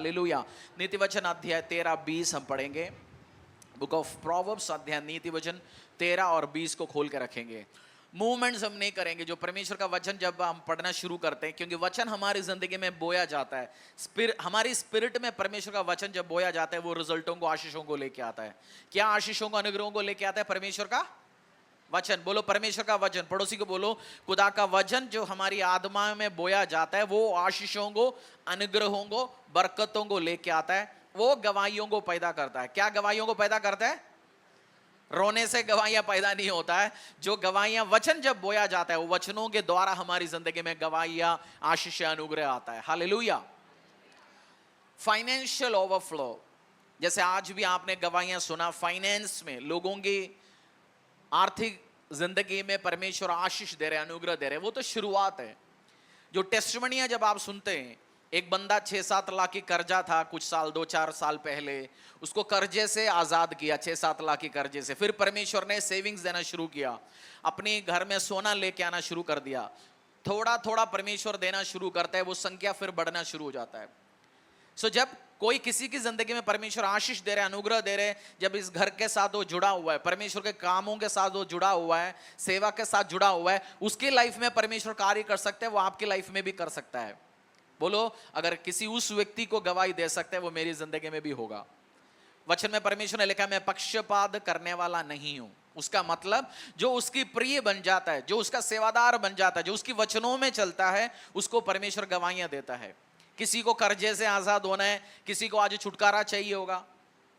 Hallelujah. नीति वचन अध्याय 13-20 हम पढ़ेंगे। बुक ऑफ प्रोवर्ब्स अध्याय नीति वचन 13 और 20 को खोल के रखेंगे। मूवमेंट्स हम नहीं करेंगे। जो परमेश्वर का वचन जब हम पढ़ना शुरू करते हैं, क्योंकि वचन हमारी जिंदगी में बोया जाता है, हमारी स्पिरिट में परमेश्वर का वचन जब बोया जाता है, वो रिजल्टों को, आशीषों को लेके आता है। क्या आशीषों को, अनुग्रहों को लेके आता है? परमेश्वर का वचन। बोलो परमेश्वर का वचन। पड़ोसी को बोलो, खुदा का वचन जो हमारी आत्मा में बोया जाता है, वो आशीषों को, अनुग्रहों को, बरकतों को लेके आता है। वो गवाहियों को पैदा करता है। क्या गवाहियों को पैदा करता है? रोने से गवाहियां पैदा नहीं होता है। जो गवाहियां, वचन जब बोया जाता है, वो वचनों के द्वारा हमारी जिंदगी में गवाहियां, आशीष, अनुग्रह आता है। हालेलुया। फाइनेंशियल ओवरफ्लो, जैसे आज भी आपने गवाहियां सुना, फाइनेंस में, लोगों की आर्थिक जिंदगी में परमेश्वर आशीष दे रहे, अनुग्रह दे रहे, वो तो शुरुआत है। जो टेस्टिमनियां जब आप सुनते हैं, एक बंदा 6-7 लाख की कर्जा था कुछ साल, 2-4 साल पहले, उसको कर्जे से आजाद किया, 6-7 लाख की कर्जे से। फिर परमेश्वर ने सेविंग्स देना शुरू किया, अपने घर में सोना लेके आना शुरू कर दिया। थोड़ा थोड़ा परमेश्वर देना शुरू करता है, वो संख्या फिर बढ़ना शुरू हो जाता है। सो जब कोई किसी की जिंदगी में परमेश्वर आशीष दे रहे, अनुग्रह दे रहे, जब इस घर के साथ वो जुड़ा हुआ है, परमेश्वर के कामों के साथ वो जुड़ा हुआ है, सेवा के साथ जुड़ा हुआ है, उसकी लाइफ में परमेश्वर कार्य कर सकते हैं, वो आपकी लाइफ में भी कर सकता है। बोलो, अगर किसी उस व्यक्ति को गवाही दे सकते हैं, वो मेरी जिंदगी में भी होगा। वचन में परमेश्वर ने लिखा, मैं पक्षपात करने वाला नहीं हूं। उसका मतलब जो उसकी प्रिय बन जाता है, जो उसका सेवादार बन जाता है, जो उसकी वचनों में चलता है, उसको परमेश्वर गवाहियां देता है। किसी को कर्जे से आजाद होना है, किसी को आज छुटकारा चाहिए होगा।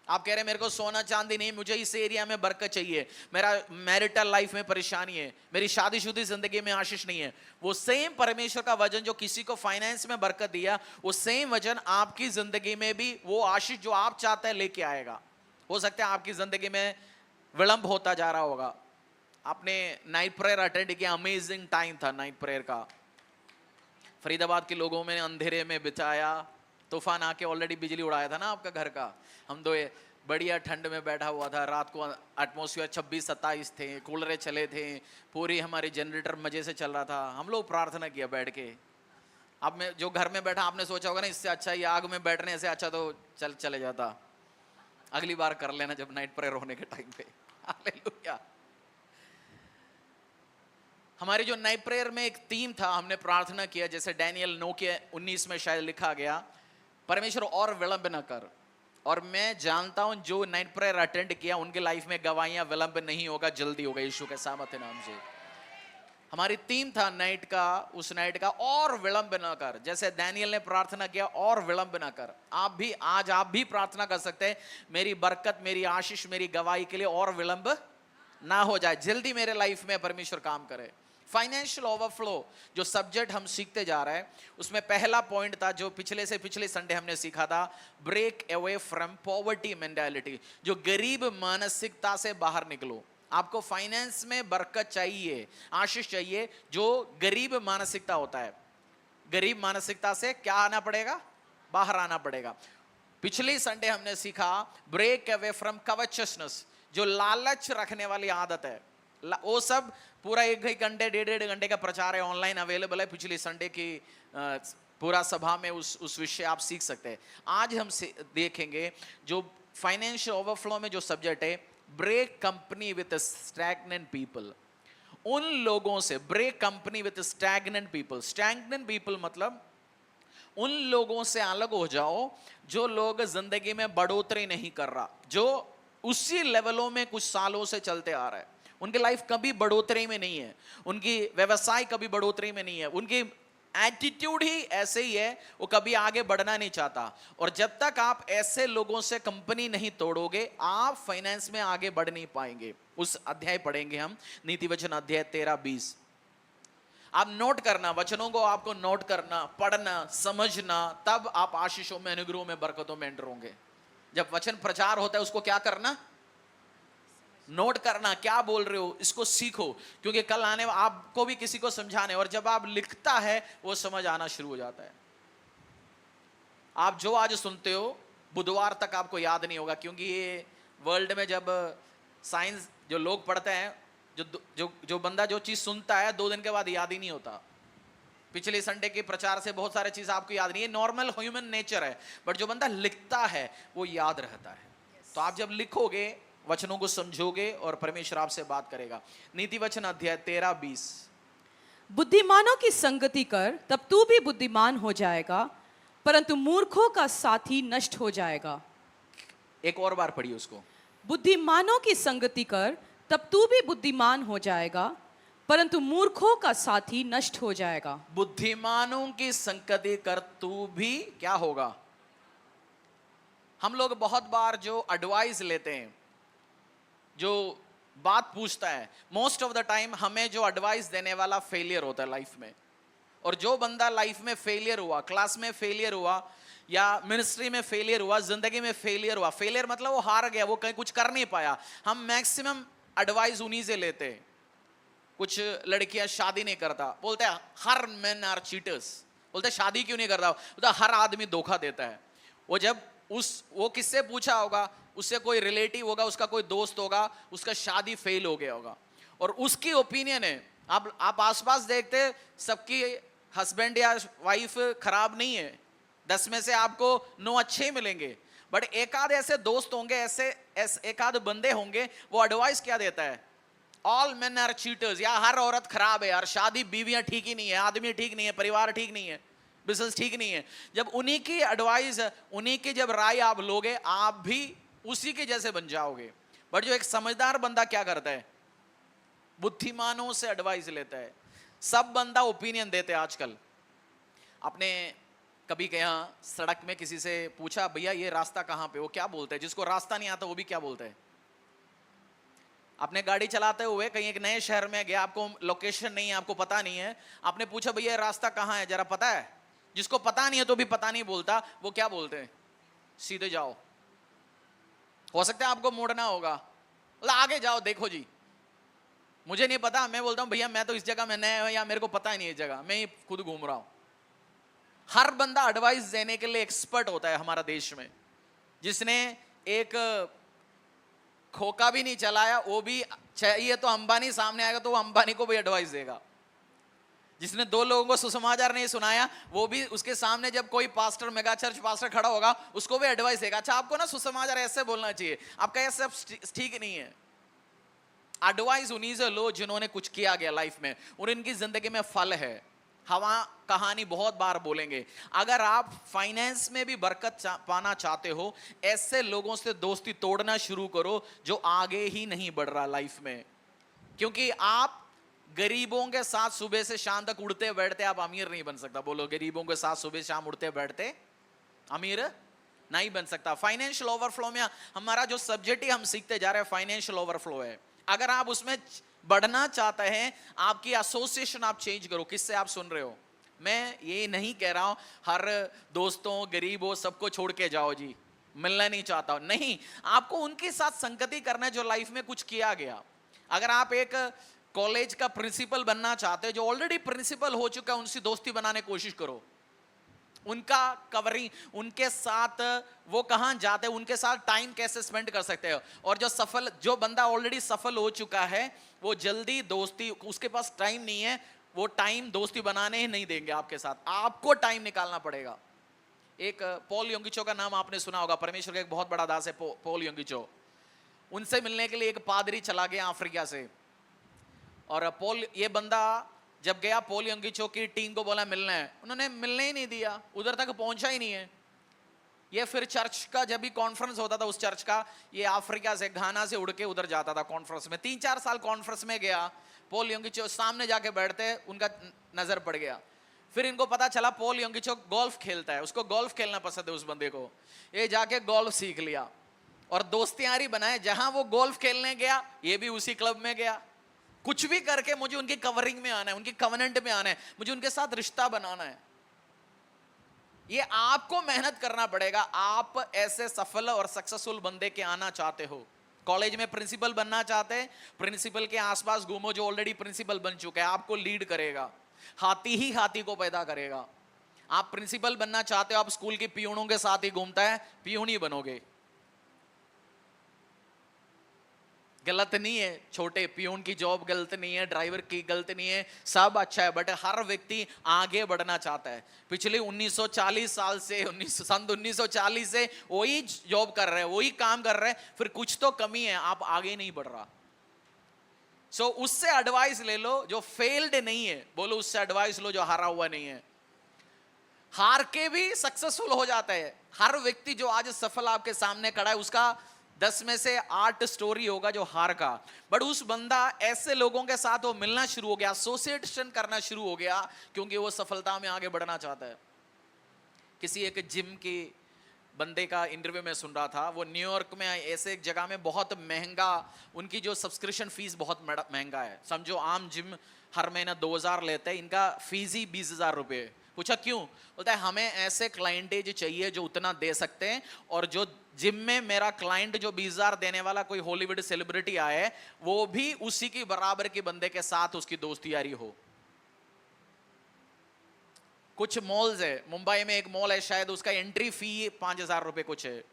आप कह रहे हैं मेरे को सोना चांदी नहीं, मुझे इस एरिया में बरकत चाहिए, मेरा मैरिटल लाइफ में परेशानी है, मेरी शादीशुदा जिंदगी में आशीष नहीं है। वो सेम परमेश्वर का वचन जो किसी को फाइनेंस में बरकत दिया, वो सेम वचन आपकी जिंदगी में भी वो आशीष जो आप चाहते हैं लेके आएगा। हो सकता है आपकी जिंदगी में विलंब होता जा रहा होगा। आपने नाइट प्रेयर अटेंड किया, अमेजिंग टाइम था नाइट प्रेयर का। फरीदाबाद के लोगों में अंधेरे में बिताया, तूफान आके ऑलरेडी बिजली उड़ाया था ना आपका घर का। हम दो बढ़िया ठंड में बैठा हुआ था, रात को एटमॉस्फेयर 26-27 थे, कूलरें चले थे, पूरी हमारी जनरेटर मजे से चल रहा था। हम लोग प्रार्थना किया बैठ के। अब मैं जो घर में बैठा, आपने सोचा होगा ना इससे अच्छा ये आग में बैठने से अच्छा तो चले जाता। अगली बार कर लेना जब नाइट प्रेयर होने के टाइम पे। हालेलुया। हमारी जो नाइट प्रेयर में एक थीम था, हमने प्रार्थना किया, जैसे डैनियल 9:19 में शायद लिखा गया, परमेश्वर और विलंब न कर। और मैं जानता हूं जो नाइट प्रेयर अटेंड किया, उनके लाइफ में गवाहियां, विलंब नहीं होगा, जल्दी होगा, यीशु के सामर्थ्य नाम से। हमारी थीम था नाइट का, उस नाइट का, और विलंब न कर। जैसे डैनियल ने प्रार्थना किया, और विलंब न कर, आप भी आज आप भी प्रार्थना कर सकते हैं, मेरी बरकत, मेरी आशीष, मेरी गवाही के लिए और विलंब ना हो जाए, जल्दी मेरे लाइफ में परमेश्वर काम करे। फाइनेंशियल ओवरफ्लो जो सब्जेक्ट हम सीखते जा रहे हैं, उसमें पहला पॉइंट था जो पिछले संडे हमने सीखा था, break away from poverty mentality. जो गरीब मानसिकता से बाहर निकलो। आपको फाइनेंस में बरकत चाहिए, आशीष चाहिए, जो गरीब मानसिकता होता है, गरीब मानसिकता से क्या आना पड़ेगा? बाहर आना पड़ेगा। पिछले संडे हमने सीखा ब्रेक अवे फ्रॉम कवचसनेस, जो लालच रखने वाली आदत है। वो सब पूरा 1 घंटे 1.5 घंटे का प्रचार है, ऑनलाइन अवेलेबल है। पिछली संडे की पूरा सभा में उस विषय आप सीख सकते हैं। आज हम देखेंगे जो फाइनेंशियल ओवरफ्लो में जो सब्जेक्ट है, break company with stagnant people. उन लोगों से break company with stagnant people. Stagnant people मतलब उन लोगों से अलग हो जाओ जो लोग जिंदगी में बढ़ोतरी नहीं कर रहा, जो उसी लेवलों में कुछ सालों से चलते आ रहा है। उनकी लाइफ कभी बढ़ोतरी में नहीं है, उनकी व्यवसाय कभी बढ़ोतरी में नहीं है, उनकी एटीट्यूड ही ऐसे ही है, वो कभी आगे बढ़ना नहीं चाहता। और जब तक आप ऐसे लोगों से कंपनी नहीं तोड़ोगे, आप फाइनेंस में आगे बढ़ नहीं पाएंगे। उस अध्याय पढ़ेंगे हम, नीति वचन अध्याय 13-20। आप नोट करना, वचनों को आपको नोट करना, पढ़ना, समझना, तब आप आशीषों में, अनुग्रहों में, बरकतों में एंटर होंगे। जब वचन प्रचार होता है, उसको क्या करना? नोट करना, क्या बोल रहे हो, इसको सीखो, क्योंकि कल आने आपको भी किसी को समझाने। और जब आप लिखता है, वो समझ आना शुरू हो जाता है। आप जो आज सुनते हो, बुधवार तक आपको याद नहीं होगा, क्योंकि ये वर्ल्ड में जब साइंस जो लोग पढ़ते हैं, जो बंदा जो चीज सुनता है 2 दिन के बाद याद ही नहीं होता। पिछले संडे के प्रचार से बहुत सारे चीज आपको याद नहीं है, नॉर्मल ह्यूमन नेचर है, बट जो बंदा लिखता है वो याद रहता है। तो आप जब लिखोगे, वचनों को समझोगे और परमेश्वर आपसे बात करेगा। नीति वचन अध्याय 13-20। बुद्धिमानों की संगति कर, तब तू भी बुद्धिमान हो जाएगा, परंतु मूर्खों का साथी नष्ट हो जाएगा। एक और बार पढ़िए उसको। बुद्धिमानों की संगति कर, तब तू भी बुद्धिमान हो जाएगा, परंतु मूर्खों का साथी नष्ट हो जाएगा। बुद्धिमानों की संगति कर, तू भी क्या होगा। हम लोग बहुत बार जो एडवाइस लेते हैं, जो बात पूछता है, मोस्ट ऑफ द टाइम हमें जो एडवाइस देने वाला फेलियर होता है लाइफ में। और जो बंदा लाइफ में फेलियर हुआ, क्लास में फेलियर हुआ, या मिनिस्ट्री में फेलियर हुआ, जिंदगी में फेलियर हुआ, फेलियर मतलब वो हार गया, वो कहीं कुछ कर नहीं पाया, हम मैक्सिमम एडवाइस उन्हीं से लेते हैं। कुछ लड़कियां शादी नहीं करता, बोलते हैं हर मेन आर चीटर्स। बोलते हैं शादी क्यों नहीं करता, बोलता हर आदमी धोखा देता है। वो जब वो किससे पूछा होगा, उससे कोई रिलेटिव होगा, उसका कोई दोस्त होगा, उसका शादी फेल हो गया होगा, और उसकी ओपिनियन है। आप आसपास देखते, सबकी हस्बैंड या वाइफ खराब नहीं है, 10 में से आपको 9 अच्छे मिलेंगे, बट एक आध ऐसे दोस्त होंगे, ऐसे एक आध बंदे होंगे, वो एडवाइस क्या देता है, ऑल मेन आर चीटर्स, या हर औरत खराब है यार, शादी बीवियां ठीक ही नहीं है, आदमी ठीक नहीं है, परिवार ठीक नहीं है, बिजनेस ठीक नहीं है। जब उन्हीं की एडवाइस, उन्हीं की जब राय आप लोगे, आप भी उसी के जैसे बन जाओगे। बट जो एक समझदार बंदा क्या करता है, बुद्धिमानों से एडवाइस लेता है। सब बंदा ओपिनियन देते हैं आजकल। आपने कभी कहीं सड़क में किसी से पूछा, भैया ये रास्ता कहां पे, वो क्या बोलते हैं, जिसको रास्ता नहीं आता वो भी क्या बोलते हैं। आपने गाड़ी चलाते हुए कहीं एक नए शहर में गया, आपको लोकेशन नहीं है, आपको पता नहीं है, आपने पूछा भैया रास्ता कहां है, जरा पता है, जिसको पता नहीं है तो भी पता नहीं बोलता, वो क्या बोलते हैं, सीधे जाओ। हो सकता है आपको मोड़ना होगा, आगे जाओ देखो जी, मुझे नहीं पता, मैं बोलता हूं भैया मैं तो इस जगह में नया हूं, या मेरे को पता ही नहीं इस जगह, मैं ही खुद घूम रहा हूं। हर बंदा एडवाइस देने के लिए एक्सपर्ट होता है हमारा देश में। जिसने एक खोका भी नहीं चलाया, वो भी चाहिए तो अंबानी सामने आएगा तो वो अंबानी को भी एडवाइस देगा। जिसने 2 लोगों को सुसमाचार नहीं सुनाया, वो भी उसके सामने जब कोई पास्टर, मेगा चर्च पास्टर खड़ा होगा, उसको भी एडवाइस देगा, अच्छा आपको ना सुसमाचार ऐसे बोलना चाहिए, आपका ये सब ठीक नहीं है। एडवाइस उन्हीं से लो जिन्होंने कुछ किया गया लाइफ में, और इनकी जिंदगी में फल है। हवा कहानी बहुत बार बोलेंगे। अगर आप फाइनेंस में भी बरकत पाना चाहते हो, ऐसे लोगों से दोस्ती तोड़ना शुरू करो जो आगे ही नहीं बढ़ रहा लाइफ में। क्योंकि आप गरीबों के साथ सुबह से शाम तक उड़ते बैठते, आप अमीर नहीं बन सकता। बोलो, गरीबों के साथ सुबह शाम उड़ते बैठते अमीर नहीं बन सकता। फाइनेंशियल ओवरफ्लो में हमारा जो सब्जेक्ट ही हम सीखते जा रहे हैं, फाइनेंशियल ओवरफ्लो है। अगर आप उसमें बढ़ना चाहते हैं, आपकी एसोसिएशन आप चेंज करो, किससे आप सुन रहे हो। मैं ये नहीं कह रहा हूं हर दोस्तों, गरीबों सबको छोड़ के जाओ जी, मिलना नहीं चाहता, नहीं, आपको उनके साथ संगति करना है जो लाइफ में कुछ किया गया। अगर आप एक कॉलेज का प्रिंसिपल बनना चाहते हैं, जो ऑलरेडी प्रिंसिपल हो चुका है, उनसे दोस्ती बनाने की कोशिश करो। उनका कवरिंग, उनके साथ वो कहां जाते हैं, उनके साथ टाइम कैसे स्पेंड कर सकते हो। और जो बंदा ऑलरेडी सफल हो चुका है, वो जल्दी दोस्ती, उसके पास टाइम नहीं है, वो टाइम दोस्ती बनाने ही नहीं देंगे आपके साथ, आपको टाइम निकालना पड़ेगा। एक पॉल योंगिचो का नाम आपने सुना होगा, परमेश्वर का एक बहुत बड़ा दास है पॉल योंगिचो। उनसे मिलने के लिए एक पादरी चला गया अफ्रीका से, और पॉल, ये बंदा जब गया, पॉल योंगिचो की टीम को बोला मिलना है, उन्होंने मिलने ही नहीं दिया, उधर तक पहुंचा ही नहीं है। ये फिर चर्च का जब भी कॉन्फ्रेंस होता था, उस चर्च का, ये अफ्रीका से, घाना से उड़ के उधर जाता था कॉन्फ्रेंस में। 3-4 साल कॉन्फ्रेंस में गया, पॉल योंगिचो सामने जाके बैठते, उनका नजर पड़ गया। फिर इनको पता चला पॉल योंगिचो गोल्फ खेलता है, उसको गोल्फ खेलना पसंद है उस बंदे को। ये जाके गोल्फ सीख लिया और दोस्तियारी बनाए। जहां वो गोल्फ खेलने गया, ये भी उसी क्लब में गया। कुछ भी करके मुझे उनकी कवरिंग में आना है, उनकी कवनेंट में आना है, मुझे उनके साथ रिश्ता बनाना है। ये आपको मेहनत करना पड़ेगा। आप ऐसे सफल और सक्सेसफुल बंदे के आना चाहते हो, कॉलेज में प्रिंसिपल बनना चाहते हैं, प्रिंसिपल के आसपास घूमो जो ऑलरेडी प्रिंसिपल बन चुका है, आपको लीड करेगा। हाथी ही हाथी को पैदा करेगा। आप प्रिंसिपल बनना चाहते हो, आप स्कूल के पियूनों के साथ ही घूमता है, पियून ही बनोगे। गलत नहीं है, छोटे पियून की जॉब गलत नहीं है, ड्राइवर की गलत नहीं है, सब अच्छा है, बट हर व्यक्ति आगे बढ़ना चाहता है। पिछले 1940 साल से 1940 से वही जॉब कर रहे हैं, वही काम कर रहे हैं, फिर कुछ तो कमी है, आप आगे नहीं बढ़ रहा। सो उससे एडवाइस ले लो जो फेल्ड नहीं है, बोलो उससे एडवाइस लो जो हारा हुआ नहीं है। हार के भी सक्सेसफुल हो जाता है। हर व्यक्ति जो आज सफल आपके सामने खड़ा है उसका 10 में से 8 स्टोरी होगा जो हार का। बट उस बंदा ऐसे लोगों के साथ वो मिलना शुरू हो गया, एसोसिएशन करना शुरू हो गया, क्योंकि वो सफलता में आगे बढ़ना चाहता है। किसी एक जिम की बंदे का इंटरव्यू में सुन रहा था, वो न्यूयॉर्क में ऐसे एक जगह में बहुत महंगा, उनकी जो सब्सक्रिप्शन फीस बहुत महंगा है। समझो आम जिम हर महीना 2000 लेते हैं, इनका फीस ही 20,000 रुपये। पूछा क्यों? बोलता है हमें ऐसे क्लाइंटेज चाहिए जो उतना दे सकते हैं, और जो जिम में मेरा क्लाइंट जो 20,000 देने वाला कोई हॉलीवुड सेलिब्रिटी आए, वो भी उसी की बराबर के बंदे के साथ उसकी दोस्ती यारी हो। कुछ मॉल्स है, मुंबई में एक मॉल है शायद, उसका एंट्री फी 5,000 रुपए कुछ है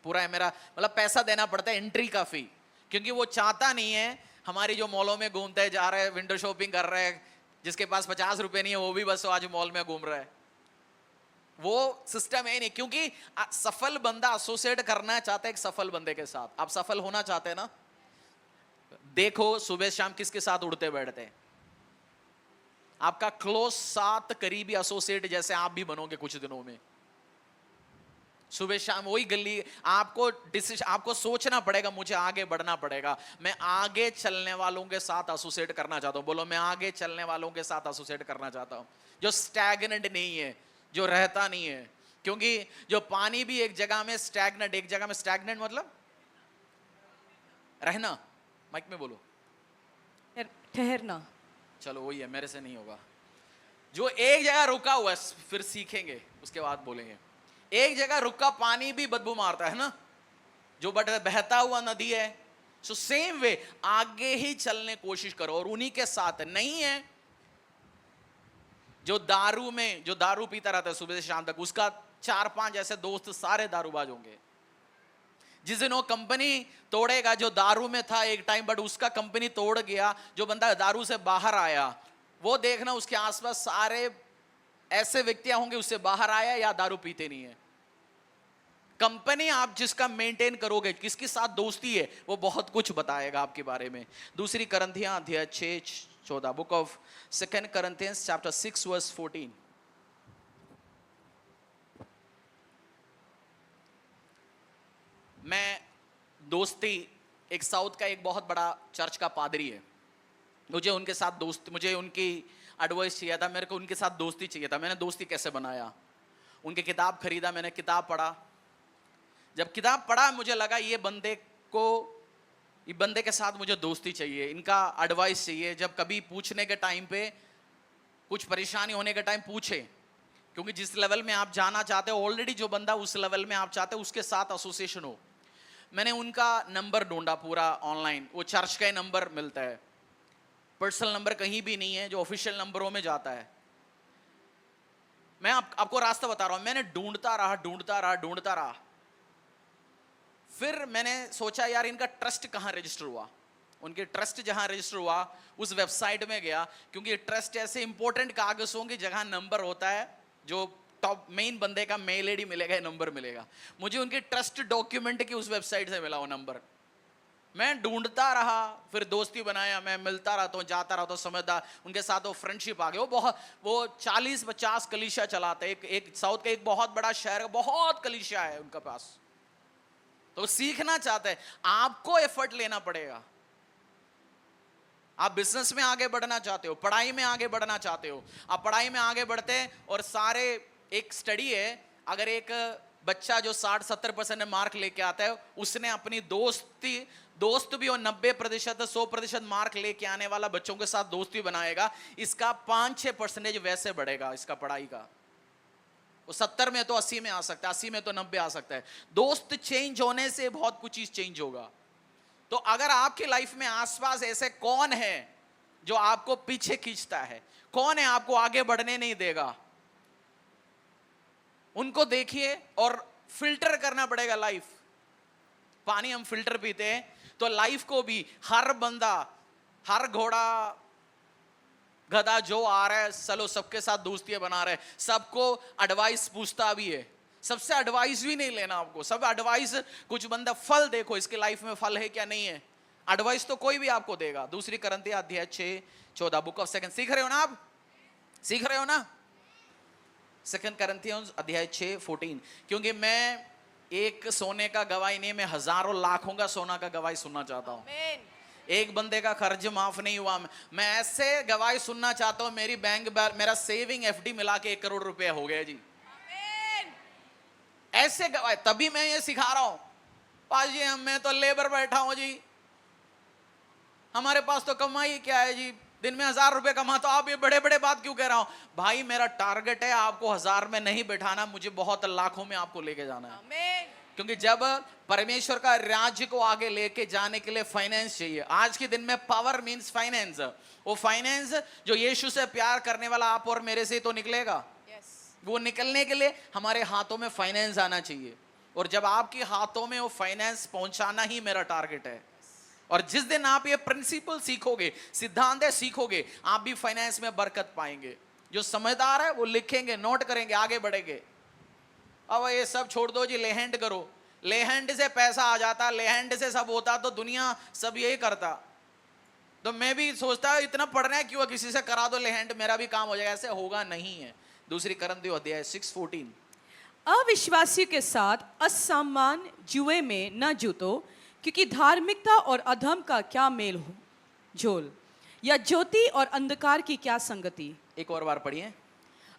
पूरा है मेरा, मतलब पैसा देना पड़ता है एंट्री का फी, क्योंकि वो चाहता नहीं है हमारी जो मॉलों में घूमते जा रहे हैं, विंडो शॉपिंग कर रहे हैं, जिसके पास 50 रुपए नहीं है वो भी बस आज मॉल में घूम रहा है। वो सिस्टम है नहीं, क्योंकि सफल बंदा एसोसिएट करना चाहता है एक सफल बंदे के साथ। आप सफल होना चाहते हैं ना, देखो सुबह शाम किसके साथ उड़ते बैठते हैं। आपका क्लोज 7 करीबी एसोसिएट जैसे आप भी बनोगे कुछ दिनों में। सुबह शाम वही गली, आपको डिसीजन, आपको सोचना पड़ेगा मुझे आगे बढ़ना पड़ेगा, मैं आगे चलने वालों के साथ एसोसिएट करना चाहता हूं। बोलो मैं आगे चलने वालों के साथ एसोसिएट करना चाहता हूं, जो स्टैग्नेंट नहीं है, जो रहता नहीं है। क्योंकि जो पानी भी एक जगह में स्टैग्नेंट, एक जगह में स्टैग्नेंट मतलब रहना, माइक में बोलो, ठहरना। चलो वही है, मेरे से नहीं होगा। जो एक जगह रुका हुआ है, फिर सीखेंगे उसके बाद बोलेंगे। एक जगह रुका पानी भी बदबू मारता है ना, जो बहता हुआ नदी है। सो सेम वे आगे ही चलने कोशिश करो, और उन्हीं के साथ नहीं है जो दारू पीता रहता है सुबह से शाम तक, उसका 4-5 ऐसे दोस्त सारे दारूबाज होंगे। जिस दिन वो कंपनी तोड़ेगा, जो दारू में था एक टाइम बट उसका कंपनी तोड़ गया, जो बंदा दारू से बाहर आया, वो देखना उसके आसपास सारे ऐसे व्यक्ति होंगे उससे बाहर आया या दारू पीते नहीं है। कंपनी आप जिसका मेंटेन करोगे, किसके साथ दोस्ती है, वो बहुत कुछ बताएगा आपके बारे में। दूसरी करंथियां अध्याय 6-14, book of 2 Corinthians chapter 6 verse 14। मैं दोस्ती, एक साउथ का एक बहुत बड़ा चर्च का पादरी है, मुझे उनके साथ मुझे उनकी एडवाइस चाहिए था, मेरे को उनके साथ दोस्ती चाहिए था। मैंने दोस्ती कैसे बनाया, उनकी किताब खरीदा, मैंने किताब पढ़ा। जब किताब पढ़ा मुझे लगा ये बंदे के साथ मुझे दोस्ती चाहिए, इनका एडवाइस चाहिए। जब कभी पूछने के टाइम पे, कुछ परेशानी होने के टाइम पूछे, क्योंकि जिस लेवल में आप जाना चाहते हो, ऑलरेडी जो बंदा उस लेवल में आप चाहते हो उसके साथ एसोसिएशन हो। मैंने उनका नंबर ढूंढा पूरा ऑनलाइन, वो चर्च का ही नंबर मिलता है, पर्सनल नंबर कहीं भी नहीं है जो ऑफिशियल नंबरों में जाता है। मैं आपको रास्ता बता रहा हूं, मैंने ढूंढता रहा। फिर मैंने सोचा यार इनका ट्रस्ट कहां रजिस्टर हुआ। उनके ट्रस्ट जहां रजिस्टर हुआ उस वेबसाइट में गया, क्योंकि ट्रस्ट ऐसे इंपॉर्टेंट कागजों की जगह नंबर होता है, जो टॉप मेन बंदे का मेल आईडी मिलेगा, नंबर मिलेगा। मुझे उनके ट्रस्ट डॉक्यूमेंट की उस वेबसाइट से मिला वो नंबर। मैं ढूंढता रहा, फिर दोस्ती बनाया, मैं मिलता रहता हूँ, जाता रहता हूँ, समझदा उनके साथ वो फ्रेंडशिप आ गई। वो 40-50 कलीसिया चलाते, एक साउथ का एक बहुत बड़ा शहर, बहुत कलीसिया है उनका पास। तो सीखना चाहते हैं, आपको एफर्ट लेना पड़ेगा। आप बिजनेस में आगे बढ़ना चाहते हो, पढ़ाई में आगे बढ़ना चाहते हो, आप पढ़ाई में आगे बढ़ते हैं, और सारे, एक स्टडी है, अगर एक बच्चा जो 60-70% मार्क लेके आता है, उसने अपनी दोस्त भी और 90% 100% मार्क लेके आने वाला बच्चों के साथ दोस्ती बनाएगा, इसका 5-6% वैसे बढ़ेगा इसका पढ़ाई का। वो 70 में तो 80 में आ सकता है, 80 में तो 90 आ सकता है। दोस्त चेंज होने से बहुत कुछ चीज चेंज होगा। तो अगर आपकी लाइफ में आसपास ऐसे कौन है जो आपको पीछे खींचता है, कौन है आपको आगे बढ़ने नहीं देगा, उनको देखिए और फिल्टर करना पड़ेगा लाइफ। पानी हम फिल्टर पीते हैं, तो लाइफ को भी हर बंदा, हर घोड़ा गधा जो आ रहा है, चलो सबके साथ दोस्तियां बना रहे, सबको एडवाइस पूछता भी है, सबसे एडवाइस भी नहीं लेना आपको। सब एडवाइस, कुछ बंदा फल देखो इसके लाइफ में फल है क्या नहीं है, एडवाइस तो कोई भी आपको देगा। दूसरी करंथिया अध्याय 6:14, बुक ऑफ सेकंड, सीख रहे हो ना आप, सीख रहे हो ना? सेकंड करंथियंस अध्याय 6:14, क्योंकि मैं एक सोने का गवाही नहीं, मैं हजारों लाखों का सोना का गवाही सुनना चाहता हूं। एक बंदे का कर्ज माफ नहीं हुआ, मैं ऐसे गवाही सुनना चाहता हूं, मेरी बैंक मेरा सेविंग एफडी मिला के 1 करोड़ रुपया हो गया जी। ऐसे गवाही, तभी मैं ये सिखा रहा हूं। पाजी मैं तो लेबर बैठा हूं जी, हमारे पास तो कमाई क्या है जी, दिन में 1000 रुपए कमाता, आप ये बड़े बड़े बात क्यों कह रहा हूं? भाई मेरा टारगेट है आपको 1000 में नहीं बैठाना, मुझे बहुत लाखों में आपको लेके जाना है। क्योंकि जब परमेश्वर का राज्य को आगे लेके जाने के लिए फाइनेंस चाहिए। आज के दिन में पावर मींस फाइनेंस, वो फाइनेंस जो यीशु से प्यार करने वाला आप और मेरे से तो निकलेगा। वो निकलने के लिए हमारे हाथों में फाइनेंस आना चाहिए, और जब आपके हाथों में वो फाइनेंस पहुंचाना ही मेरा टारगेट है। और जिस दिन आप ये प्रिंसिपल सीखोगे, सिद्धांत सीखोगे, आप भी फाइनेंस में बरकत पाएंगे। जो समझदार है वो लिखेंगे, नोट करेंगे, आगे बढ़ेंगे। अब ये सब छोड़ दो जी, लेहैंड करो, लेहैंड से पैसा आ जाता, लेहैंड से सब होता तो दुनिया सब यही करता। तो मैं भी सोचता इतना पढ़ना है क्यों, किसी से करा दो लेहैंड, मेरा भी काम हो जाएगा। ऐसे होगा नहीं है। दूसरी करंथियों अध्याय 6:14, अविश्वासी के साथ असम्मान जुए में न जुतो, क्योंकि धार्मिकता और अधर्म का क्या मेल हो झोल, या ज्योति और अंधकार की क्या संगति। एक और बार पढ़िए।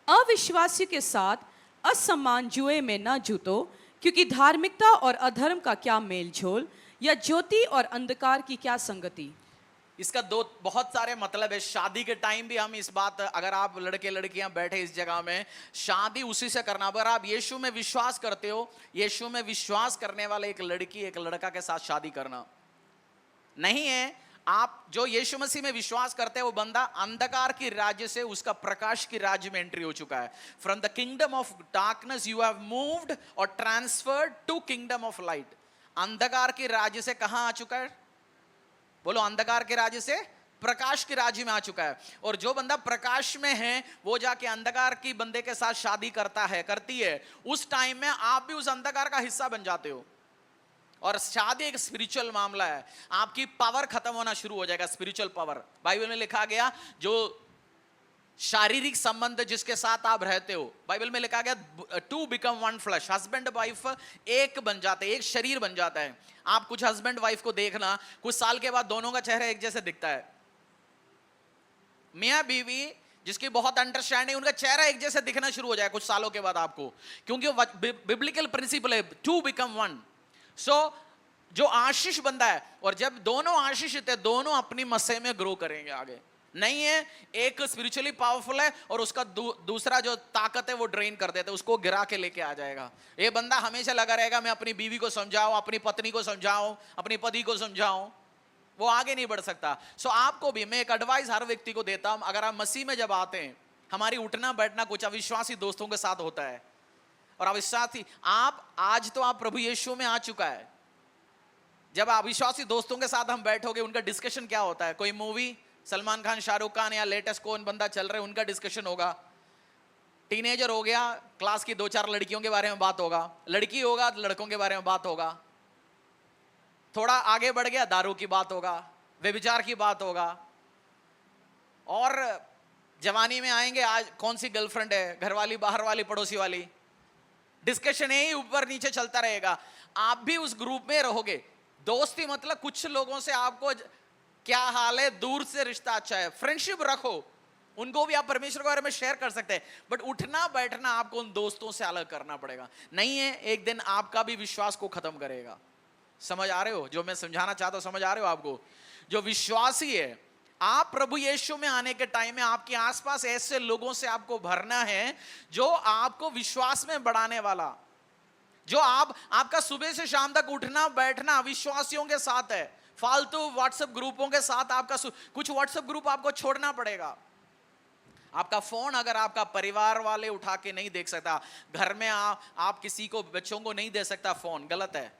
अविश्वासी के साथ असम्मान जुए में न जुतो, क्योंकि धार्मिकता और अधर्म का क्या मेल झोल, या ज्योति और अंधकार की क्या संगति। इसका दो बहुत सारे मतलब है। शादी के टाइम भी हम इस बात, अगर आप लड़के लड़कियां बैठे इस जगह में, शादी उसी से करना। अगर आप यीशु में विश्वास करते हो, यीशु में विश्वास करने वाले एक लड़की एक लड़का के साथ शादी करना नहीं है। आप जो यीशु मसीह में विश्वास करते हैं, वो बंदा अंधकार की राज्य से उसका प्रकाश की राज्य में एंट्री हो चुका है। From the kingdom of darkness you have moved और transferred to kingdom of light. अंधकार के राज्य से कहां आ चुका है? बोलो, अंधकार के राज्य से प्रकाश के राज्य में आ चुका है। और जो बंदा प्रकाश में है, वो जाके अंधकार की बंदे के साथ शादी करता है, करती है, उस टाइम में आप भी उस अंधकार का हिस्सा बन जाते हो। और शादी एक स्पिरिचुअल मामला है, आपकी पावर खत्म होना शुरू हो जाएगा, स्पिरिचुअल पावर। बाइबल में लिखा गया, जो शारीरिक संबंध जिसके साथ आप रहते हो, बाइबल में लिखा गया to become one flesh, husband wife एक बन जाते हैं, एक शरीर बन जाता है। आप कुछ हस्बैंड वाइफ को देखना, कुछ साल के बाद दोनों का चेहरा एक जैसे दिखता है। मियां बीवी जिसकी बहुत अंडरस्टैंडिंग, उनका चेहरा एक जैसे दिखना शुरू हो जाए कुछ सालों के बाद आपको, क्योंकि बिब्लिकल प्रिंसिपल है टू बिकम वन। सो जो आशीष बंदा है, और जब दोनों आशीषित है, दोनों अपनी मसीह में ग्रो करेंगे आगे। नहीं है एक स्पिरिचुअली पावरफुल है और उसका दूसरा जो ताकत है वो ड्रेन कर देता है, उसको गिरा के लेके आ जाएगा। ये बंदा हमेशा लगा रहेगा मैं अपनी बीवी को समझाऊं, अपनी पत्नी को समझाऊं, अपनी पति को समझाऊं, वो आगे नहीं बढ़ सकता। सो आपको भी मैं एक एडवाइस हर व्यक्ति को देता हूं, अगर आप मसीह में जब आते हैं, हमारी उठना बैठना कुछ अविश्वासी दोस्तों के साथ होता है, और अविश्वासी आप आज तो आप प्रभु यीशु में आ चुका है। जब अविश्वासी दोस्तों के साथ हम बैठोगे, उनका डिस्कशन क्या होता है? कोई मूवी, सलमान खान, शाहरुख खान या लेटेस्ट कौन बंदा चल रहा है, उनका डिस्कशन होगा। टीनेजर हो गया, क्लास की 2-4 लड़कियों के बारे में बात होगा, लड़की होगा तो लड़कों के बारे में बात होगा, थोड़ा आगे बढ़ गया दारू की बात होगा, व्यभिचार की बात होगा, और जवानी में आएंगे आज कौन सी गर्लफ्रेंड है, घर वाली, बाहर वाली, पड़ोसी वाली, डिस्कशन यही ऊपर नीचे चलता रहेगा। आप भी उस ग्रुप में रहोगे। दोस्ती मतलब कुछ लोगों से आपको क्या हाल है, दूर से रिश्ता अच्छा है, फ्रेंडशिप रखो, उनको भी आप परमेश्वर के बारे में शेयर कर सकते हैं, बट उठना बैठना आपको उन दोस्तों से अलग करना पड़ेगा। नहीं है एक दिन आपका भी विश्वास को खत्म करेगा। समझ आ रहे हो जो मैं समझाना चाहता हूं? समझ आ रहे हो आपको? जो विश्वासी है, आप प्रभु यीशु में आने के टाइम में आपके आसपास ऐसे लोगों से आपको भरना है जो आपको विश्वास में बढ़ाने वाला, जो आपका सुबह से शाम तक उठना बैठना अविश्वासियों के साथ है, फालतू व्हाट्सएप ग्रुपों के साथ आपका कुछ व्हाट्सएप ग्रुप आपको छोड़ना पड़ेगा। आपका फोन अगर आपका परिवार वाले उठा के नहीं देख सकता, घर में आप किसी को, बच्चों को नहीं दे सकता फोन, गलत है।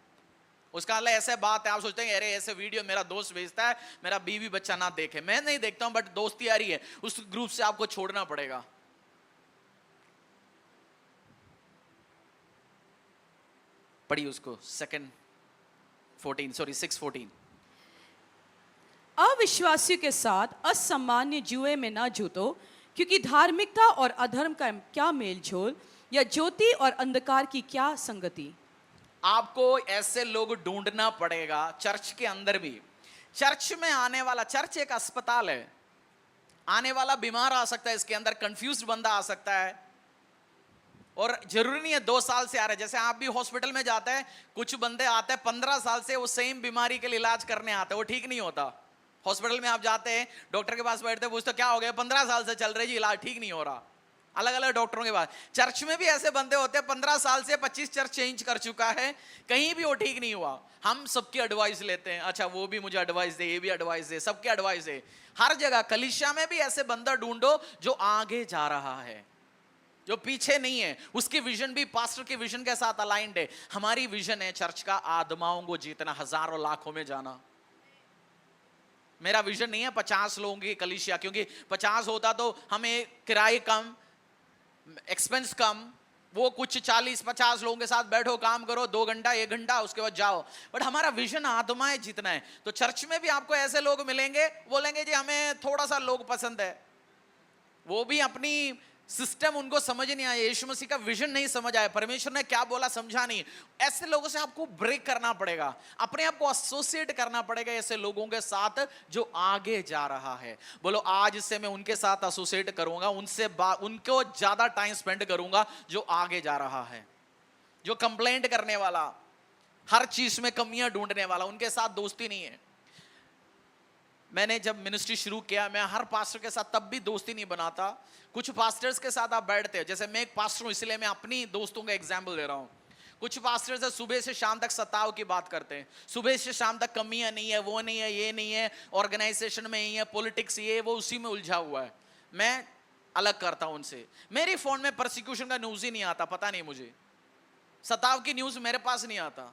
उसका मतलब ऐसे बात है, आप सोचते हैं अरे ऐसे वीडियो मेरा दोस्त भेजता है, मेरा बीवी बच्चा ना देखे। मैं नहीं देखता हूं, बट दोस्ती आ रही है, उस ग्रुप से आपको छोड़ना पड़ेगा। पढ़िए उसको, 6:14। अविश्वासियों के साथ असामान्य जुए में ना जूतो, क्योंकि धार्मिकता और अधर्म का क्या मेल जोल, या ज्योति और अंधकार की क्या संगति। आपको ऐसे लोग ढूंढना पड़ेगा चर्च के अंदर भी। चर्च में आने वाला, चर्च एक अस्पताल है, आने वाला बीमार आ सकता है, इसके अंदर कंफ्यूज्ड बंदा आ सकता है, और जरूरी नहीं है 2 साल से आ रहे। जैसे आप भी हॉस्पिटल में जाते हैं, कुछ बंदे आते हैं 15 साल से वो सेम बीमारी के लिए इलाज करने आते हैं, वो ठीक नहीं होता। हॉस्पिटल में आप जाते हैं, डॉक्टर के पास बैठते हैं, पूछते क्या हो गया, 15 साल से चल रही जी, इलाज ठीक नहीं हो रहा। अलग अलग डॉक्टरों के पास। चर्च में भी ऐसे बंदे होते हैं 15 साल से 25 चर्च चेंज कर चुका है, कहीं भी वो ठीक नहीं हुआ। हम सबकी एडवाइस लेते हैं, अच्छा वो भी मुझे एडवाइस दे, ये भी एडवाइस दे, सबके एडवाइस दे। हर जगह कलीसिया में भी ऐसे बंदा ढूंढो जो आगे जा रहा है, जो पीछे नहीं है। उसकी विजन भी पास्टर के विजन के साथ अलाइंड है। हमारी विजन है चर्च का आत्माओं को जीतना, हजारों लाखों में जाना। मेरा विजन नहीं है 50 लोगों की कलीसिया, क्योंकि 50 होता तो हमें किराए कम, एक्सपेंस कम, वो कुछ 40-50 लोगों के साथ बैठो, काम करो 2 घंटा 1 घंटा, उसके बाद जाओ। बट हमारा विजन आत्माएं जीतना है। तो चर्च में भी आपको ऐसे लोग मिलेंगे, बोलेंगे जी हमें थोड़ा सा लोग पसंद है, वो भी अपनी सिस्टम उनको समझ नहीं आया, यीशु मसीह का विजन नहीं समझ आया, परमेश्वर ने क्या बोला समझा नहीं। ऐसे लोगों से आपको ब्रेक करना पड़ेगा, अपने आप को एसोसिएट करना पड़ेगा ऐसे लोगों के साथ जो आगे जा रहा है। बोलो आज से मैं उनके साथ एसोसिएट करूंगा, उनको ज्यादा टाइम स्पेंड करूंगा जो आगे जा रहा है, जो कंप्लेंट करने वाला, हर चीज में कमियां ढूंढने वाला, उनके साथ दोस्ती नहीं है। मैंने जब मिनिस्ट्री शुरू किया, मैं हर पास्टर के साथ तब भी दोस्ती नहीं बनाता। कुछ पास्टर्स के साथ आप बैठते हो, जैसे मैं एक पास्टर हूं इसलिए मैं अपनी दोस्तों का एग्जाम्पल दे रहा हूं। कुछ पास्टर्स सुबह से शाम तक सताव की बात करते हैं, सुबह से शाम तक कमियां नहीं है, वो नहीं है, ये नहीं है, ऑर्गेनाइजेशन में ही है, पॉलिटिक्स ये वो, उसी में उलझा हुआ है। मैं अलग करता हूं उनसे। मेरी फोन में परसिक्यूशन का न्यूज ही नहीं आता, पता नहीं मुझे, सताव की न्यूज मेरे पास नहीं आता।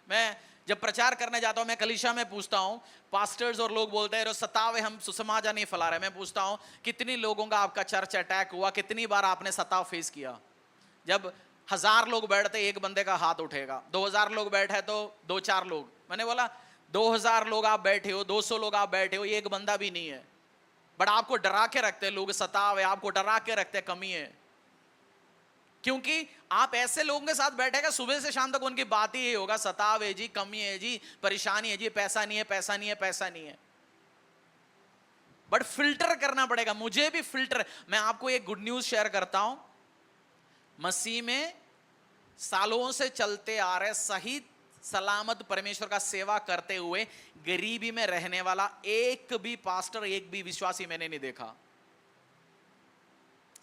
मैं जब प्रचार करने जाता हूं, मैं कलीसिया में पूछता हूं, पास्टर्स और लोग बोलते हैं सताव है, हम सुसमाचार नहीं फैला रहे। मैं पूछता हूं कितनी लोगों का आपका चर्च अटैक हुआ, कितनी बार आपने सताव फेस किया। जब 1000 लोग बैठते एक बंदे का हाथ उठेगा, 2000 लोग बैठे तो 2-4 लोग। मैंने बोला 2000 लोग आप बैठे हो, 200 लोग आप बैठे हो, एक बंदा भी नहीं है, बट आपको डरा के रखते हैं लोग, सताव है, आपको डरा के रखते हैं कमी है, क्योंकि आप ऐसे लोगों के साथ बैठेगा सुबह से शाम तक उनकी बात ही होगा, सताव है जी, कमी है जी, परेशानी है जी, पैसा नहीं है, पैसा नहीं है, पैसा नहीं है। बट फिल्टर करना पड़ेगा, मुझे भी फिल्टर। मैं आपको एक गुड न्यूज शेयर करता हूं, मसीह में सालों से चलते आ रहे सही सलामत परमेश्वर का सेवा करते हुए गरीबी में रहने वाला एक भी पास्टर, एक भी विश्वासी मैंने नहीं देखा।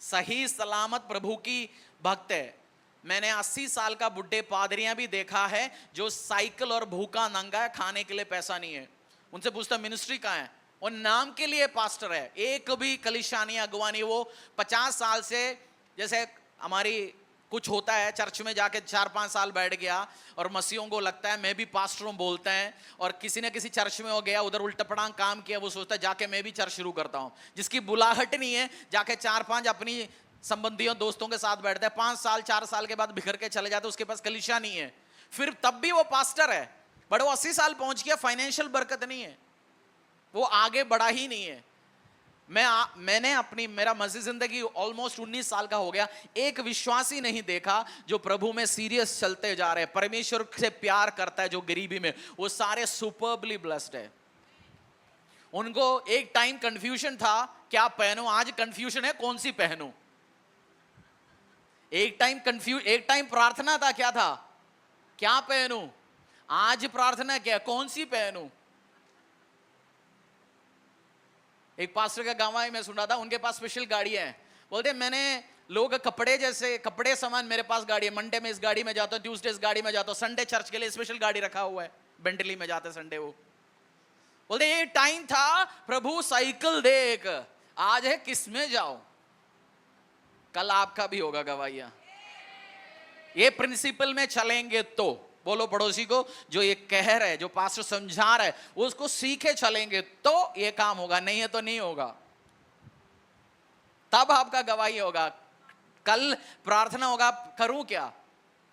सही सलामत प्रभु की भक्त है। मैंने 80 साल का बुढ़े पादरियां भी देखा है जो साइकिल और भूखा नंगा है, खाने के लिए पैसा नहीं है। उनसे पूछता मिनिस्ट्री कहां है, और नाम के लिए पास्टर है, एक भी कलीसियानी अगवानी। वो 50 साल से, जैसे हमारी कुछ होता है चर्च में जाके 4-5 साल बैठ गया और मसीहों को लगता है मैं भी पास्टर हूं बोलते हैं, और किसी ने किसी चर्च में हो गया, उधर उल्टा-पड़ांग काम किया, वो सोचता है जाके मैं भी चर्च शुरू करता हूं। जिसकी बुलाहट नहीं है, जाके 4-5 अपनी संबंधियों दोस्तों के साथ बैठते हैं, 5 साल 4 साल के बाद बिखर के चले जाते, उसके पास कलीसिया नहीं है, फिर तब भी वो पास्टर है, बट वो 80 साल पहुंच गया, फाइनेंशियल बरकत नहीं है, वो आगे बढ़ा ही नहीं है। मैंने मेरा मसीह जिंदगी ऑलमोस्ट 19 साल का हो गया, एक विश्वासी नहीं देखा जो प्रभु में सीरियस चलते जा रहे हैं, परमेश्वर से प्यार करता है, जो गरीबी में, वो सारे सुपर्बली ब्लेस्ड है। उनको एक टाइम कंफ्यूजन था क्या पहनूं, आज कंफ्यूजन है कौन सी पहनूं। एक टाइम प्रार्थना था, क्या था, क्या पहनूं, आज प्रार्थना क्या, कौन सी पहनूं। एक पास्टर का गवाही मैं सुना था, उनके पास स्पेशल गाड़ी है, बोलते मैंने लोग कपड़े सामान मेरे पास गाड़ी है, मंडे में इस गाड़ी में जाता हूं, ट्यूसडे इस गाड़ी में जाता हूं, संडे चर्च के लिए स्पेशल गाड़ी रखा हुआ है, बेंटली में जाते संडे। वो बोलते ये टाइम था प्रभु साइकिल देख, आज है किस में जाओ। कल आपका भी होगा गवाहिया, ये प्रिंसिपल में चलेंगे तो बोलो पड़ोसी को, जो ये कह रहे, जो पास्टर समझा रहे, उसको सीखे चलेंगे तो ये काम होगा, नहीं है तो नहीं होगा। तब आपका गवाही होगा। कल प्रार्थना होगा, करूं क्या?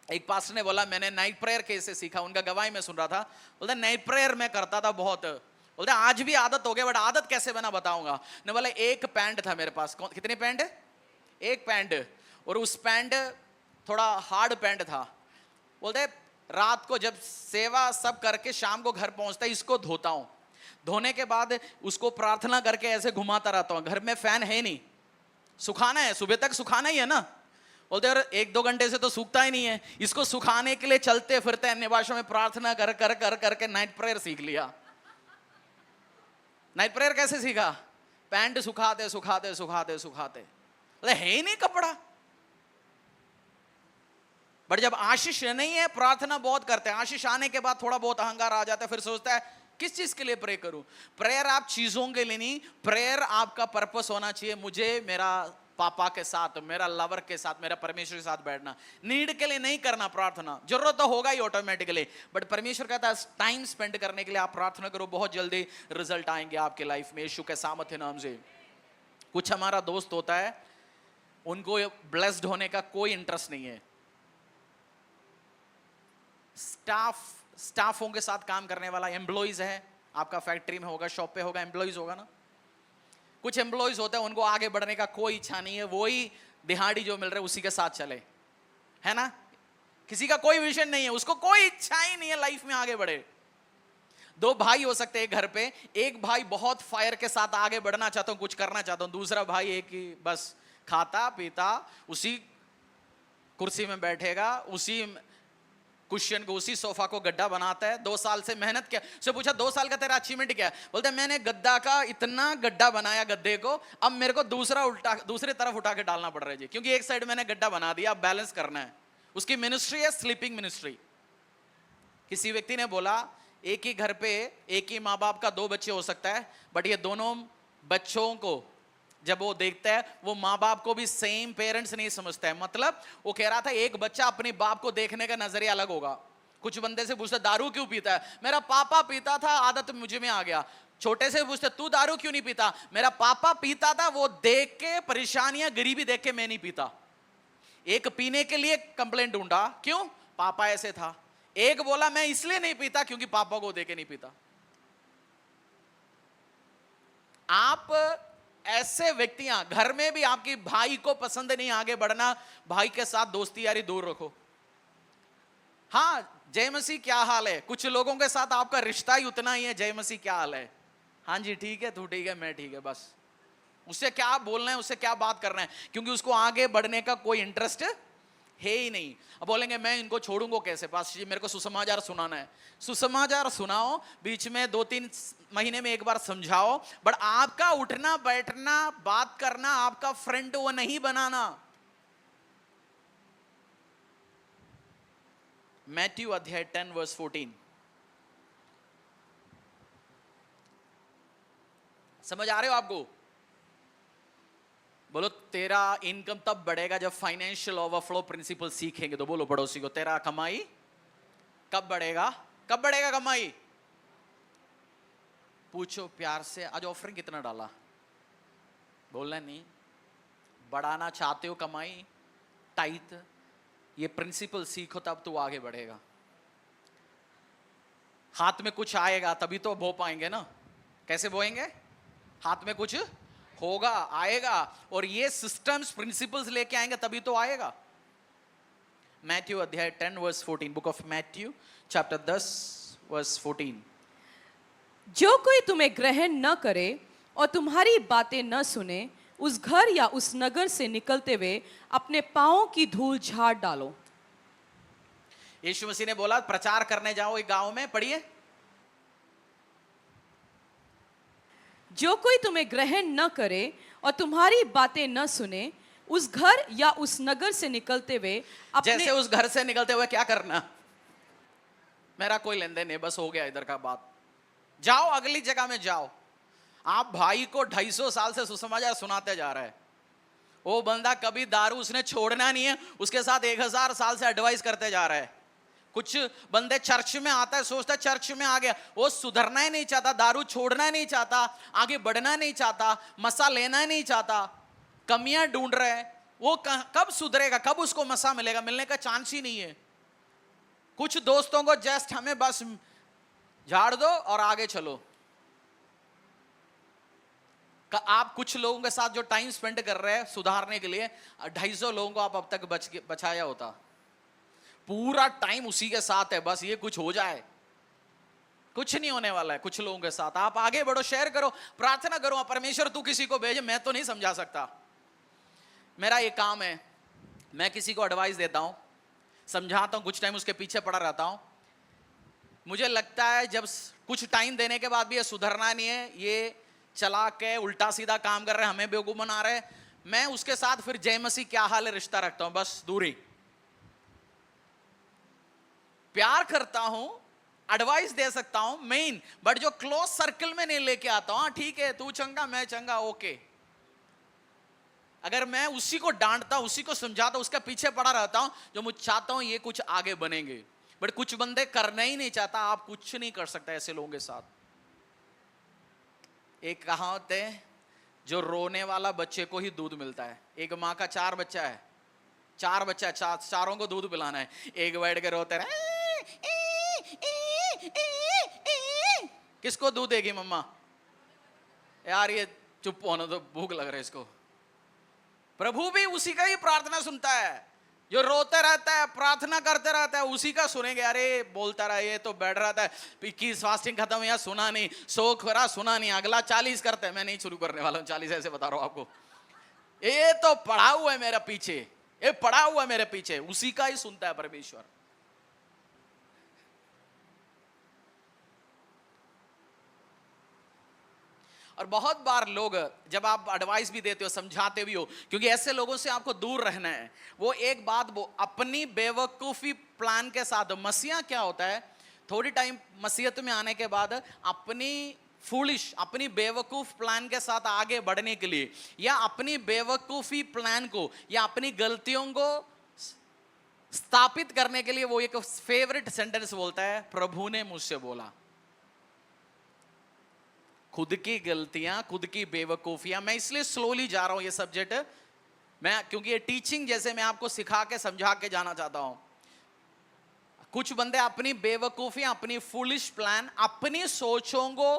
एक पास्टर ने बोला मैंने नाइट प्रेयर कैसे सीखा, उनका गवाही मैं सुन रहा था। बोलता नाइट प्रेयर मैं करता था बहुत, बोलते आज भी आदत हो गया, बट आदत कैसे बना बताऊंगा। ने बोला एक पैंट था मेरे पास। कितने पैंट? एक पैंट, और उस पैंट थोड़ा हार्ड पैंट था। बोलते रात को जब सेवा सब करके शाम को घर पहुंचता है, इसको धोता हूं, धोने के बाद उसको प्रार्थना करके ऐसे घुमाता रहता हूं। घर में फैन है नहीं, सुखाना है, सुबह तक सुखाना ही है ना। बोलते यार 1-2 घंटे से तो सूखता ही नहीं है, इसको सुखाने के लिए चलते फिरते अन्य भाषा में प्रार्थना कर कर कर करके नाइट प्रेयर सीख लिया। नाइट प्रेयर कैसे सीखा? पैंट सुखाते सुखाते सुखाते सुखाते, है ही नहीं कपड़ा। बट जब आशीष नहीं है, प्रार्थना बहुत करते हैं, आशीष आने के बाद थोड़ा बहुत अहंकार आ जाता है, फिर सोचता है किस चीज के लिए प्रे करूं। प्रेयर आप चीजों के लिए नहीं, प्रेयर आपका पर्पस होना चाहिए, मुझे मेरा पापा के साथ, मेरा लवर के साथ, मेरा परमेश्वर के साथ बैठना। नीड के लिए नहीं करना प्रार्थना, जरूरत तो होगा ही ऑटोमेटिकली, बट परमेश्वर कहता है टाइम स्पेंड करने के लिए आप प्रार्थना करो, बहुत जल्दी रिजल्ट आएंगे आपके लाइफ में, यीशु के सामर्थ्य नाम से। कुछ हमारा दोस्त होता है, उनको ब्लेस्ड होने का कोई इंटरेस्ट नहीं है। स्टाफों के साथ काम करने वाला एम्प्लॉइज है, आपका फैक्ट्री में होगा, शॉप पे होगा, एम्प्लॉइज होगा ना। कुछ एम्प्लॉइज होते हैं, उनको आगे बढ़ने का कोई इच्छा नहीं है, वही दिहाड़ी जो मिल रहा है उसी के साथ चले, है ना। किसी का कोई विजन नहीं है, उसको कोई इच्छा ही नहीं है लाइफ में आगे बढ़े। 2 भाई हो सकते हैं घर पे, एक भाई बहुत फायर के साथ आगे बढ़ना चाहता हूं, कुछ करना चाहता हूं, दूसरा भाई एक ही बस खाता पीता उसी कुर्सी में बैठेगा, उसी कुशन को, उसी सोफा को गड्ढा बनाता है। 2 साल से मेहनत किया, उससे पूछा 2 साल का तेरा अचीवमेंट क्या है? बोलता है मैंने गद्दा का इतना गड्ढा बनाया गद्दे को, अब मेरे को दूसरे तरफ उठा के डालना पड़ रहा है जी, क्योंकि एक साइड मैंने गड्ढा बना दिया, अब बैलेंस करना है। उसकी मिनिस्ट्री है स्लीपिंग मिनिस्ट्री। किसी व्यक्ति ने बोला एक ही घर पे एक ही माँ बाप का 2 बच्चे हो सकता है, बट ये दोनों बच्चों को जब वो देखता है, वो माँ बाप को भी सेम पेरेंट्स नहीं समझता है। मतलब वो कह रहा था एक बच्चा अपने बाप को देखने का नजरिया अलग होगा। कुछ बंदे से पूछता दारू क्यों पीता है? मेरा पापा पीता था, आदत मुझे में आ गया। छोटे से पूछते तू दारू क्यों नहीं पीता? मेरा पापा पीता था, वो देख के परेशानियां गरीबी देख के मैं नहीं पीता। एक पीने के लिए कंप्लेंट ढूंढा, क्यों? पापा ऐसे था। एक बोला मैं इसलिए नहीं पीता क्योंकि पापा को देख के नहीं पीता। आप ऐसे व्यक्तियां घर में भी, आपकी भाई को पसंद नहीं आगे बढ़ना, भाई के साथ दोस्ती यारी दूर रखो। हाँ जय मसीह क्या हाल है, कुछ लोगों के साथ आपका रिश्ता ही उतना ही है, जय मसीह क्या हाल है, हाँ जी ठीक है, तू ठीक है, मैं ठीक है, बस। उससे क्या बोलना है, उससे क्या बात करना है, क्योंकि उसको आगे बढ़ने का कोई इंटरेस्ट है ही नहीं। अब बोलेंगे मैं इनको छोड़ूंगा कैसे? पास्टर जी मेरे को सुसमाचार सुनाना है। सुसमाचार सुनाओ, बीच में 2-3 महीने में एक बार समझाओ, बट आपका उठना बैठना बात करना, आपका फ्रेंड वो नहीं बनाना। मैथ्यू अध्याय 10 वर्स 14, समझ आ रहे हो आपको? बोलो तेरा इनकम तब बढ़ेगा जब फाइनेंशियल ओवरफ्लो प्रिंसिपल सीखेंगे। तो बोलो पड़ोसी को, तेरा कमाई कब बढ़ेगा? कब बढ़ेगा कमाई? पूछो प्यार से, आज ऑफरिंग कितना डाला? बोलना नहीं। बढ़ाना चाहते हो कमाई, टाइट, ये प्रिंसिपल सीखो तब तो आगे बढ़ेगा। हाथ में कुछ आएगा तभी तो बो पाएंगे ना। कैसे बोएंगे? हाथ में कुछ होगा, आएगा, और ये सिस्टम्स प्रिंसिपल्स लेके आएंगे तभी तो आएगा। मैथ्यू अध्याय 10 verse 14, book of Matthew chapter 10 verse 14। जो कोई तुम्हें ग्रहण न करे और तुम्हारी बातें न सुने, उस घर या उस नगर से निकलते हुए अपने पांवों की धूल झाड़ डालो। यीशु मसीह ने बोला प्रचार करने जाओ एक गांव में, पढ़िए। जो कोई तुम्हें ग्रहण न करे और तुम्हारी बातें न सुने, उस घर या उस नगर से निकलते हुए अपने, जैसे उस घर से निकलते हुए क्या करना? मेरा कोई लेन देन नहीं, बस हो गया इधर का बात, जाओ अगली जगह में जाओ। आप भाई को 250 साल से सुसमाचार सुनाते जा रहे हैं, वो बंदा कभी दारू उसने छोड़ना नहीं है, उसके साथ 1000 साल से एडवाइस करते जा रहा है। कुछ बंदे चर्च में आता है, सोचता है चर्च में आ गया, वो सुधरना ही नहीं चाहता, दारू छोड़ना ही नहीं चाहता, आगे बढ़ना नहीं चाहता, मसा लेना ही नहीं चाहता, कमियां ढूंढ रहे हैं। वो कब सुधरेगा, कब उसको मसा मिलेगा? मिलने का चांस ही नहीं है। कुछ दोस्तों को जस्ट हमें बस झाड़ दो और आगे चलो। आप कुछ लोगों के साथ जो टाइम स्पेंड कर रहे हैं सुधारने के लिए, 250 लोगों को आप अब तक बचाया होता। पूरा टाइम उसी के साथ है, बस ये कुछ हो जाए, कुछ नहीं होने वाला है। कुछ लोगों के साथ आप आगे बढ़ो, शेयर करो, प्रार्थना करो, परमेश्वर तू किसी को भेजे, मैं तो नहीं समझा सकता। मेरा ये काम है, मैं किसी को एडवाइस देता हूं, समझाता हूं, कुछ टाइम उसके पीछे पड़ा रहता हूं। मुझे लगता है जब कुछ टाइम देने के बाद भी ये सुधरना नहीं है, ये चला के उल्टा सीधा काम कर रहे हैं, हमें बेवकूफ बना रहे हैं, मैं उसके साथ फिर जय मसीह क्या हाल है रिश्ता रखता हूं, बस दूरी। प्यार करता हूं, एडवाइस दे सकता हूं मेन, बट जो क्लोज सर्कल में नहीं लेके आता हूं, ठीक है तू चंगा मैं चंगा, ओके। अगर मैं उसी को डांटता हूं, उसी को समझाता हूं, उसके पीछे पड़ा रहता हूं, जो मुझे चाहता हूं ये कुछ आगे बनेंगे, बट कुछ बंदे करना ही नहीं चाहता, आप कुछ नहीं कर सकते ऐसे लोगों के साथ। एक कहावत है, जो रोने वाला बच्चे को ही दूध मिलता है। एक माँ का 4 बच्चा है, 4 बच्चा, चारों को दूध पिलाना है, एक बैठ के रोते रहे, किसको दूध देगी मम्मा? यार ये चुप होना तो, भूख लग रहा है इसको। प्रभु भी उसी का ही प्रार्थना सुनता है, जो रोते रहता है, प्रार्थना करते रहता है, उसी का सुनेंगे। अरे बोलता रहा, ये तो बैठ रहा था, 21 फास्टिंग खत्म हुआ सुना नहीं, 100 खरा सुना नहीं, अगला 40 करते हैं। मैं नहीं शुरू करने वाला हूं 40, ऐसे बता रहा हूं आपको। ये तो पड़ा हुआ है मेरे पीछे, ये पड़ा हुआ है मेरे पीछे, उसी का ही सुनता है परमेश्वर। और बहुत बार लोग, जब आप एडवाइस भी देते हो, समझाते भी हो, क्योंकि ऐसे लोगों से आपको दूर रहना है, वो एक बात वो अपनी बेवकूफी प्लान के साथ, मसीहा क्या होता है, थोड़ी टाइम मसीहत में आने के बाद अपनी फूलिश, अपनी बेवकूफ प्लान के साथ आगे बढ़ने के लिए, या अपनी बेवकूफी प्लान को या अपनी गलतियों को स्थापित करने के लिए, वो एक फेवरेट सेंटेंस बोलता है, प्रभु ने मुझसे बोला। खुद की गलतियां, खुद की बेवकूफियां, मैं इसलिए स्लोली जा रहा हूं ये सब्जेक्ट, मैं क्योंकि ये टीचिंग जैसे मैं आपको सिखा के समझा के जाना चाहता हूं। कुछ बंदे अपनी बेवकूफियां, अपनी फूलिश प्लान, अपनी सोचों को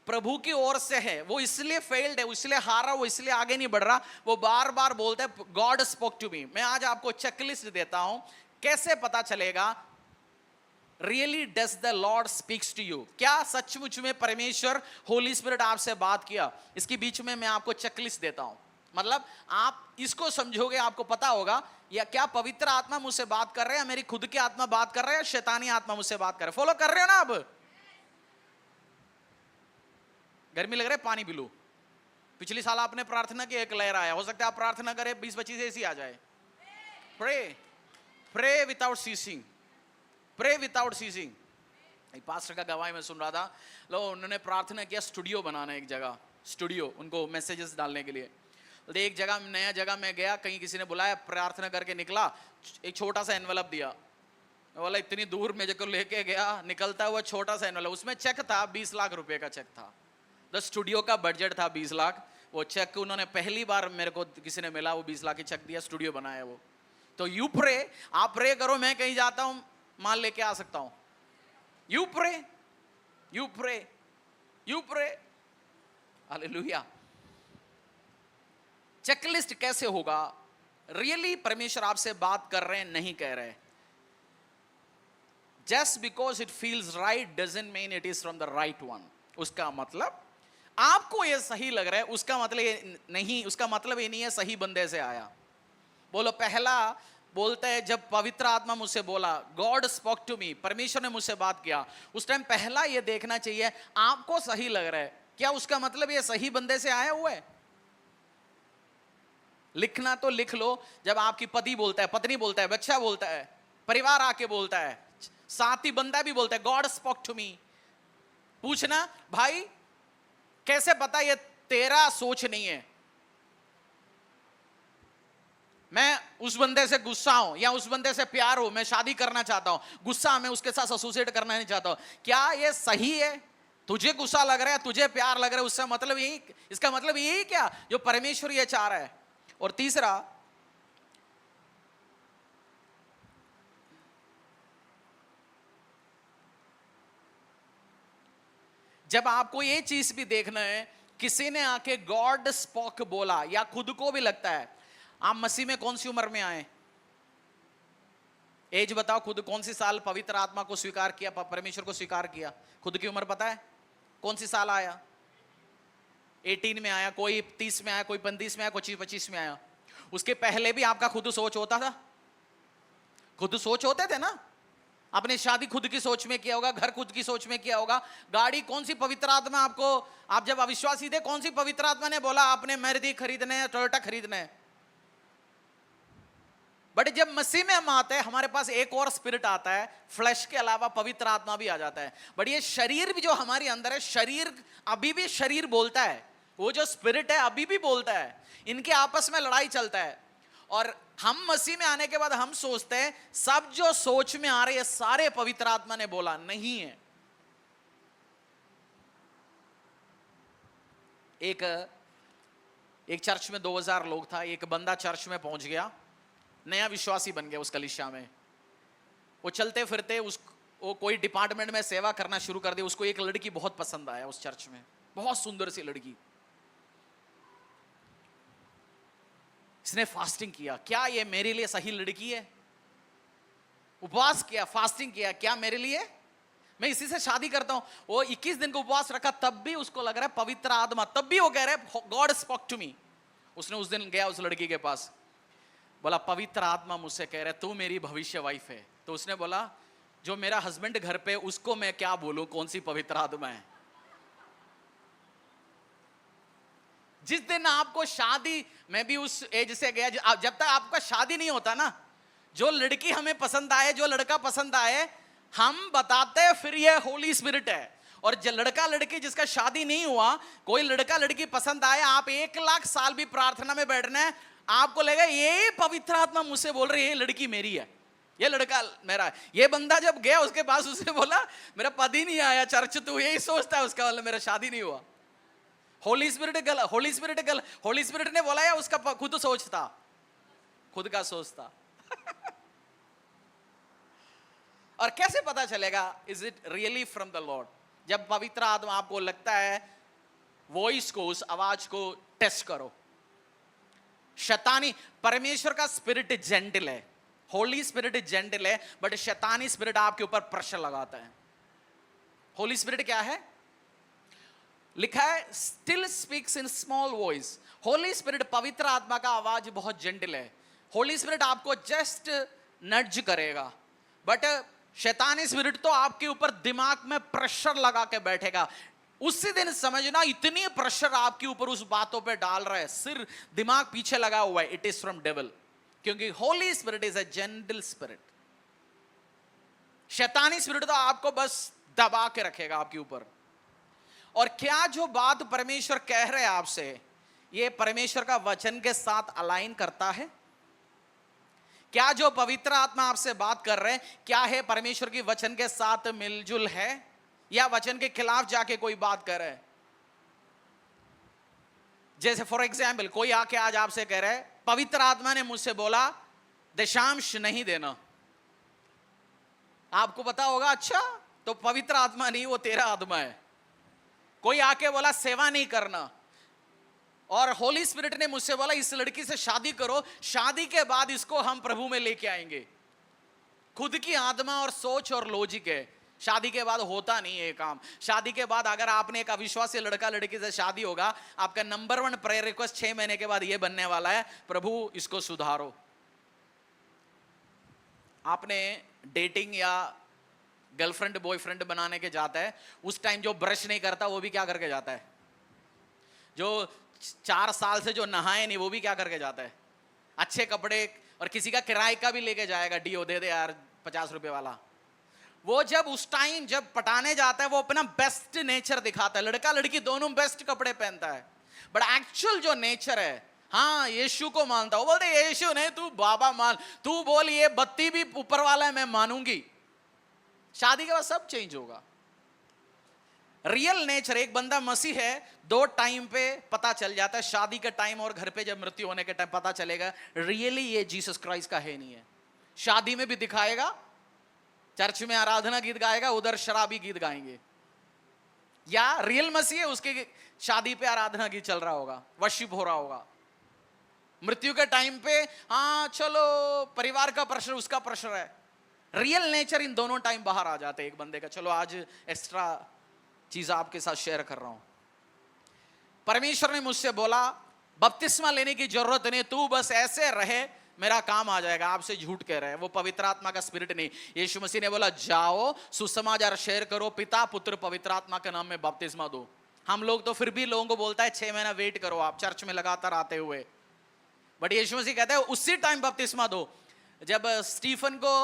प्रभु की ओर से है, वो इसलिए फेल्ड है, वो इसलिए हारा, वो इसलिए आगे नहीं बढ़ रहा, वो बार बार बोलते हैं गॉड स्पोक टू मी। मैं आज आपको चेकलिस्ट देता हूं, कैसे पता चलेगा really does the Lord speaks to you, क्या सचमुच में परमेश्वर होली स्पिरिट आपसे बात किया। इसके बीच में मैं आपको चेकलिस्ट देता हूं, मतलब आप इसको समझोगे, आपको पता होगा या क्या पवित्र आत्मा मुझसे बात कर रहे हैं, मेरी खुद की आत्मा बात कर रहे हैं, शैतानी आत्मा मुझसे बात कर रहे हैं। फॉलो कर रहे हो ना? अब गर्मी लग रहा है, पानी पी लो। पिछली साल आपने प्रार्थना की, एक लहर आया, हो सकता है आप प्रार्थना करें 20-25 ऐसी आ जाए। Pray, pray without ceasing, pray without ceasing. एक पास्टर का गवाही में सुन रहा था, लो उन्होंने प्रार्थना किया स्टूडियो बनाना, एक जगह स्टूडियो, उनको मैसेजेस डालने के लिए। तो एक जगह, नया जगह में गया, कहीं किसी ने बुलाया, प्रार्थना करके निकला, एक छोटा सा एनवेलप दिया, बोला इतनी दूर में जब लेके गया, निकलता हुआ छोटा सा एनवेलप, उसमें चेक था, 20 लाख रुपए का चेक था। द स्टूडियो का बजट था 20 लाख, वो चेक उन्होंने पहली बार मेरे को किसी ने मिला, वो 20 लाख की चेक दिया, स्टूडियो बनाया वो। तो यू प्रे, आप प्रे करो, मैं कहीं जाता हूं माल लेके आ सकता हूं। You pray, you pray, you pray, hallelujah. Checklist कैसे होगा? रियली परमेश्वर आपसे बात कर रहे हैं, नहीं कह रहे। Just because it feels right doesn't mean it is from the right one. उसका मतलब आपको ये सही लग रहा है, उसका मतलब ये नहीं, उसका मतलब ये नहीं है सही बंदे से आया। बोलो, पहला बोलता है जब पवित्र आत्मा मुझसे बोला, गॉड स्पोक टू मी, परमेश्वर ने मुझसे बात किया, उस टाइम पहला ये देखना चाहिए आपको सही लग रहा है क्या, उसका मतलब ये सही बंदे से आया हुआ है। लिखना तो लिख लो, जब आपकी पति बोलता है, पत्नी बोलता है, बच्चा बोलता है, परिवार आके बोलता है, साथी बंदा भी बोलता है गॉड स्पोक टू मी, पूछना भाई कैसे पता ये तेरा सोच नहीं है, मैं उस बंदे से गुस्सा हूं या उस बंदे से प्यार हूं, मैं शादी करना चाहता हूं, गुस्सा मैं उसके साथ एसोसिएट करना नहीं चाहता हूं, क्या ये सही है? तुझे गुस्सा लग रहा है, तुझे प्यार लग रहा है, उसका मतलब यही, इसका मतलब यही क्या जो परमेश्वर ये चाह रहा है? और तीसरा, जब आपको ये चीज भी देखना है, किसी ने आके गॉड स्पॉक बोला, या खुद को भी लगता है, आप मसीह में कौन सी उम्र में आए? एज बताओ, खुद कौन सी साल पवित्र आत्मा को स्वीकार किया, परमेश्वर को स्वीकार किया? खुद की उम्र पता है? कौन सी साल आया? 18 में आया, कोई 30 में आया, कोई 35 में आया, कोई 25 में आया। उसके पहले भी आपका खुद सोच होता था? खुद सोच होते थे ना? आपने शादी खुद की सोच में किया होगा, घर खुद की सोच में किया होगा, गाड़ी कौन सी पवित्र आत्मा आपको, आप जब अविश्वासी थे कौन सी पवित्र आत्मा ने बोला आपने मैरुति खरीदने है, टोयोटा खरीदने है? बट जब मसीह में हम आते हैं, हमारे पास एक और स्पिरिट आता है, फ्लैश के अलावा पवित्र आत्मा भी आ जाता है। बट ये शरीर भी जो हमारे अंदर है, शरीर अभी भी शरीर बोलता है, वो जो स्पिरिट है अभी भी बोलता है, इनके आपस में लड़ाई चलता है। और हम मसीह में आने के बाद हम सोचते हैं सब जो सोच में आ रहे हैं सारे पवित्र आत्मा ने बोला, नहीं है। एक चर्च में 2000 लोग था, एक बंदा चर्च में पहुंच गया, नया विश्वासी बन गया उस कलीसिया में। वो चलते फिरते वो कोई डिपार्टमेंट में सेवा करना शुरू कर दी। उसको एक लड़की बहुत पसंद आया उस चर्च में, बहुत सुंदर सी लड़की। इसने फास्टिंग किया, क्या ये मेरे लिए सही लड़की है? उपवास किया, फास्टिंग किया, क्या मेरे लिए, मैं इसी से शादी करता हूं। वो 21 दिन का उपवास रखा, तब भी उसको लग रहा है पवित्र आत्मा, तब भी वो कह रहा है गॉड स्पोक टू मी। उसने उस दिन गया उस लड़की के पास, बोला पवित्र आत्मा मुझसे कह रहा है तू मेरी भविष्य वाइफ है। तो उसने बोला जो मेरा हस्बैंड घर पे, उसको मैं क्या बोलूं कौन सी पवित्र आत्मा है? जिस दिन आपको शादी, मैं भी उस एज से गया, जब तक आपका शादी नहीं होता ना, जो लड़की हमें पसंद आए, जो लड़का पसंद आए, हम बताते हैं फिर ये होली स्पिरिट है। और जो लड़का लड़की जिसका शादी नहीं हुआ, कोई लड़का लड़की पसंद आए, आप 1,00,000 साल भी प्रार्थना में बैठना है, आपको लगेगा ये पवित्र आत्मा मुझसे बोल रही है, ये लड़की मेरी है, ये लड़का मेरा है। ये बंदा जब गया उसके पास, उसने बोला मेरा पति नहीं आया चर्च, तू यही सोचता है, उसका मतलब मेरा शादी नहीं हुआ। होली स्पिरिट ने बोला या उसका खुद सोचता, खुद का सोचता। और कैसे पता चलेगा is it really from the Lord? जब पवित्र आत्मा आपको लगता है, वॉइस को, उस आवाज को टेस्ट करो। शैतानी, परमेश्वर का स्पिरिट जेंटल है, होली स्पिरिट जेंटल है, बट शैतानी स्पिरिट आपके ऊपर प्रेशर लगाता है। होली स्पिरिट क्या है? लिखा है still speaks in small voice. Holi spirit, पवित्र आत्मा का आवाज बहुत जेंटल है। होली स्पिरिट आपको जस्ट नड्ज करेगा, बट शैतानी स्पिरिट तो आपके ऊपर दिमाग में प्रेशर लगा के बैठेगा। उसी दिन समझना इतनी प्रेशर आपके ऊपर उस बातों पे डाल रहा है, सिर दिमाग पीछे लगा हुआ है, इट इज फ्रॉम डेविल। क्योंकि holy spirit is a gentle spirit. शैतानी स्पिरिट तो आपको बस दबा के रखेगा आपके ऊपर। और क्या जो बात परमेश्वर कह रहे हैं आपसे, ये परमेश्वर का वचन के साथ अलाइन करता है? क्या जो पवित्र आत्मा आपसे बात कर रहे हैं, क्या है परमेश्वर की वचन के साथ मिलजुल है, या वचन के खिलाफ जाके कोई बात कर रहे हैं? जैसे फॉर एग्जाम्पल, कोई आके आज आपसे कह रहा है पवित्र आत्मा ने मुझसे बोला दशांश नहीं देना। आपको पता होगा अच्छा तो पवित्र आत्मा नहीं, वो तेरा आत्मा है। कोई आके बोला सेवा नहीं करना, और होली स्पिरिट ने मुझसे बोला इस लड़की से शादी करो, शादी के बाद इसको हम प्रभु में लेके आएंगे। खुद की आत्मा और सोच और लॉजिक है, शादी के बाद होता नहीं है काम। शादी के बाद अगर आपने एक अविश्वासी लड़का लड़की से शादी होगा, आपका नंबर 1 प्रेयर रिक्वेस्ट 6 महीने के बाद ये बनने वाला है, प्रभु इसको सुधारो। आपने डेटिंग या गर्लफ्रेंड बॉयफ्रेंड बनाने के जाता है, उस टाइम जो ब्रश नहीं करता वो भी क्या करके जाता है? जो 4 साल से जो नहाए नहीं वो भी क्या करके जाता है? अच्छे कपड़े, और किसी का किराए का भी लेके जाएगा, डीओ दे दे यार 50 रुपए वाला। वो जब उस टाइम जब पटाने जाता है, वो अपना बेस्ट नेचर दिखाता है, लड़का लड़की दोनों बेस्ट कपड़े पहनता है, बट एक्चुअल जो नेचर है हाँ यीशु को मानता हूं, बोलते यीशु नहीं तू बाबा मान, तू बोल ये बत्ती भी ऊपर वाला है मैं मानूंगी। शादी के बाद सब चेंज होगा। रियल नेचर, एक बंदा मसीह है, दो टाइम पे पता चल जाता है, शादी के टाइम और घर पे जब मृत्यु होने के टाइम पता चलेगा रियली ये जीसस क्राइस्ट का है नहीं है। शादी में भी दिखाएगा, चर्च में आराधना गीत गाएगा, उधर शराबी गीत गाएंगे। या रियल मसीह है, उसके शादी पे आराधना गीत चल रहा होगा, वर्शिप हो रहा होगा। मृत्यु के टाइम पे हाँ चलो परिवार का प्रेशर, उसका प्रेशर है। रियल नेचर इन दोनों टाइम बाहर आ जाते हैं एक बंदे का। चलो आज एक्स्ट्रा चीज आपके साथ शेयर कर रहा हूं। परमेश्वर ने मुझसे बोला बपतिस्मा लेने की जरूरत नहीं, तू बस ऐसे रहे मेरा काम आ जाएगा। आपसे झूठ कह रहे हैं, वो पवित्र आत्मा का स्पिरिट नहीं। यीशु मसीह ने बोला जाओ सुसमाचार शेयर करो, पिता पुत्र पवित्र आत्मा के नाम में बपतिस्मा दो। हम लोग तो फिर भी लोगों को बोलता है 6 महीना वेट करो आप चर्च में लगातार आते हुए, बट यीशु मसीह कहता है उसी टाइम बपतिस्मा दो। जब स्टीफन को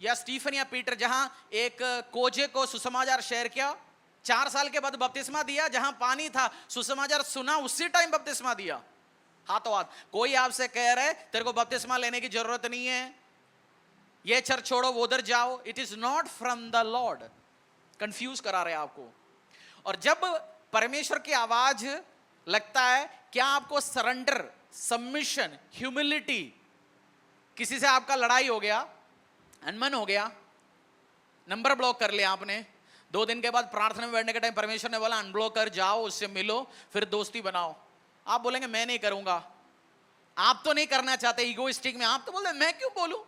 या स्टीफन या पीटर जहां एक कोजे को सुसमाचार शेयर किया, 4 साल के बाद बपतिस्मा दिया, जहां पानी था सुसमाचार सुना उसी टाइम बपतिस्मा दिया। हाथों हाथ। कोई आपसे कह रहे तेरे को बपतिस्मा लेने की जरूरत नहीं है, ये चर्च छोड़ो वो उधर जाओ, it is not from the Lord. Confuse करा रहे आपको। और जब परमेश्वर की आवाज लगता है, क्या आपको सरेंडर, सबमिशन, ह्यूमिलिटी, किसी से आपका लड़ाई हो गया, अनमन हो गया, नंबर ब्लॉक कर लिया आपने, 2 दिन के बाद प्रार्थना में बैठने के टाइम परमेश्वर ने बोला अनब्लॉक कर जाओ, उससे मिलो, फिर दोस्ती बनाओ। आप बोलेंगे मैं नहीं करूंगा। आप तो नहीं करना चाहते, ईगोइस्टिक में आप तो बोलते मैं क्यों बोलूं,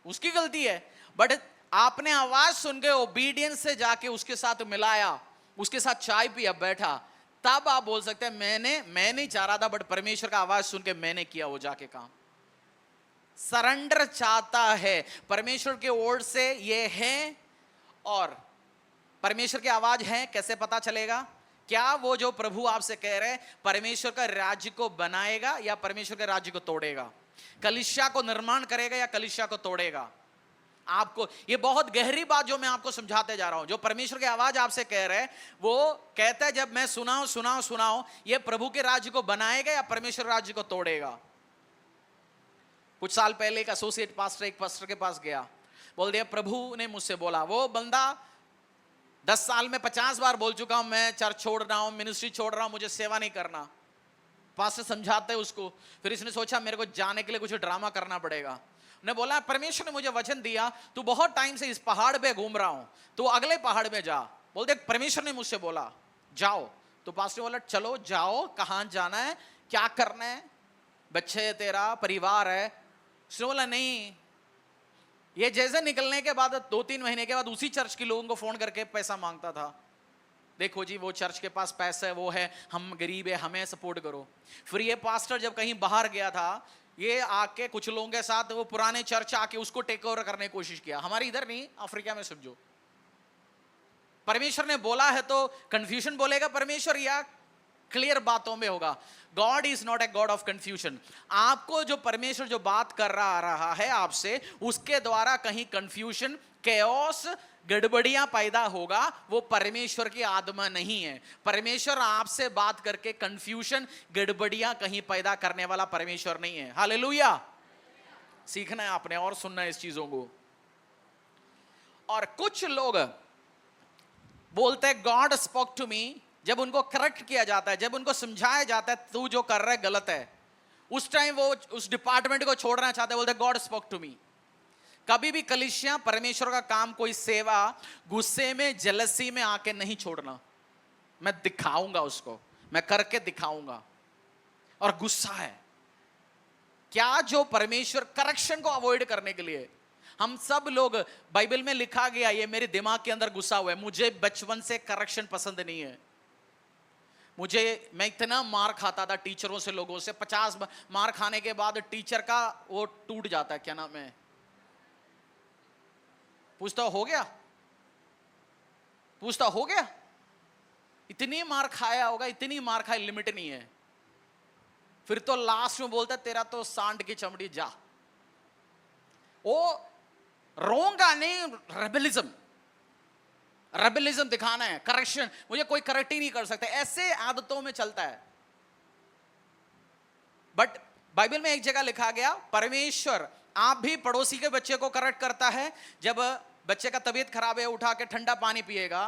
उसकी गलती है। बट आपने आवाज सुन के ओबीडियंस से जाके उसके साथ मिलाया, उसके साथ चाय पिया, बैठा, तब आप बोल सकते हैं मैं नहीं चाह रहा था, बट परमेश्वर का आवाज सुन के मैंने किया वो जाके काम। सरेंडर चाहता है परमेश्वर के ओर से ये है। और परमेश्वर की आवाज है कैसे पता चलेगा? क्या वो जो प्रभु आपसे कह रहे हैं परमेश्वर का राज्य को बनाएगा या परमेश्वर के राज्य को तोड़ेगा, कलीसिया को निर्माण करेगा या कलीसिया को तोड़ेगा? आपको ये बहुत गहरी बात जो मैं आपको समझाते जा रहा हूं, जो परमेश्वर की आवाज आपसे कह रहे हैं वो कहता है जब मैं सुनाओ ये प्रभु के राज्य को बनाएगा या परमेश्वर राज्य को तोड़ेगा। कुछ साल पहले एक एसोसिएट पास्टर एक पास्टर के पास गया, बोल दिया प्रभु ने मुझसे बोला। वो बंदा 10 साल में 50 बार बोल चुका हूं मैं चर्च छोड़ रहा हूं, मिनिस्ट्री छोड़ रहा हूं, मुझे सेवा नहीं करना। पास्टर समझाते हैं उसको, फिर इसने सोचा मेरे को जाने के लिए कुछ ड्रामा करना पड़ेगा। ने बोला परमेश्वर ने मुझे वचन दिया, तू बहुत टाइम से इस पहाड़ पे घूम रहा हूं, तू अगले पहाड़ पे जा। बोलते परमेश्वर ने मुझसे बोला जाओ। तो पास्टर बोला चलो जाओ, कहां जाना है, क्या करना है, बच्चे तेरा परिवार है? उसने बोला नहीं। ये जैसे निकलने के बाद 2-3 महीने के बाद उसी चर्च के लोगों को फोन करके पैसा मांगता था। देखो जी वो चर्च के पास पैसा है, वो है, हम गरीब है, हमें सपोर्ट करो। फिर ये पास्टर जब कहीं बाहर गया था, ये आके कुछ लोगों के साथ वो पुराने चर्च आके उसको टेक ओवर करने की कोशिश किया। हमारे इधर नहीं, अफ्रीका में समझो। परमेश्वर ने बोला है तो कंफ्यूजन बोलेगा परमेश्वर या क्लियर बातों में होगा? God is not a god of confusion. आपको जो परमेश्वर जो बात कर रहा है आपसे, उसके द्वारा कहीं कंफ्यूजन, कैओस, गड़बड़ियां पैदा होगा, वो परमेश्वर की आत्मा नहीं है। परमेश्वर आपसे बात करके कंफ्यूजन, गड़बड़ियां कहीं पैदा करने वाला परमेश्वर नहीं है। हालेलुया। सीखना है आपने और सुनना है इस चीजों को। और कुछ लोग बोलते हैं गॉड स्पोक टू मी, जब उनको करेक्ट किया जाता है, जब उनको समझाया जाता है तू जो कर रहा है गलत है, उस टाइम वो उस डिपार्टमेंट को छोड़ना चाहते हैं, बोलते हैं गॉड स्पोक टू मी। कभी भी कलीसिया परमेश्वर का काम, कोई सेवा गुस्से में, जेलसी में आके नहीं छोड़ना। मैं दिखाऊंगा उसको, मैं करके दिखाऊंगा। और गुस्सा है क्या? जो परमेश्वर करेक्शन को अवॉइड करने के लिए हम सब लोग, बाइबल में लिखा गया, ये मेरे दिमाग के अंदर घुसा हुआ है, मुझे बचपन से करेक्शन पसंद नहीं है। मैं इतना मार खाता था टीचरों से, लोगों से। 50 मार खाने के बाद टीचर का वो टूट जाता है, क्या नाम है, पूछता हो गया, पूछता हो गया। इतनी मार खाया होगा, इतनी मार खाई, लिमिट नहीं है। फिर तो लास्ट में बोलता तेरा तो सांड की चमड़ी जा। वो रोंगा नहीं, रेबेलिज्म दिखाना है, करेक्शन, मुझे कोई करेक्ट ही नहीं कर सकता, ऐसे आदतों में चलता है। बट बाइबल में एक जगह लिखा गया, परमेश्वर आप भी पड़ोसी के बच्चे को करेक्ट करता है। जब बच्चे का तबीयत खराब है, उठा के ठंडा पानी पिएगा,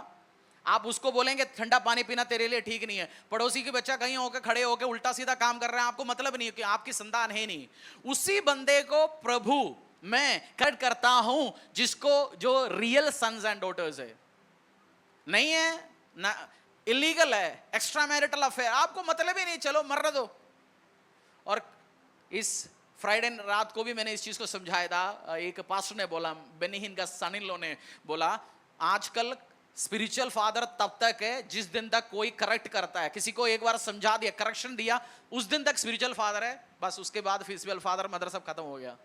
आप उसको बोलेंगे ठंडा पानी पीना तेरे लिए ठीक नहीं है। पड़ोसी के बच्चा कहीं होकर खड़े होकर उल्टा सीधा काम कर रहा है, आपको मतलब नहीं है कि आपकी संतान है नहीं। उसी बंदे को प्रभु मैं करेक्ट करता हूं, जिसको जो रियल सन्स एंड डॉटर्स है, नहीं है ना, इलीगल है, एक्स्ट्रा मैरिटल अफेयर, आपको मतलब ही नहीं, चलो मर दो। और इस फ्राइडे रात को भी मैंने इस चीज को समझाया था। एक पास्टर ने बोला, बेनिहिन का सन इन लॉ ने बोला, आजकल स्पिरिचुअल फादर तब तक है जिस दिन तक कोई करेक्ट करता है। किसी को एक बार समझा दिया, करेक्शन दिया, उस दिन तक स्पिरिचुअल फादर है, बस उसके बाद फिजिकल फादर मदर सब खत्म हो गया।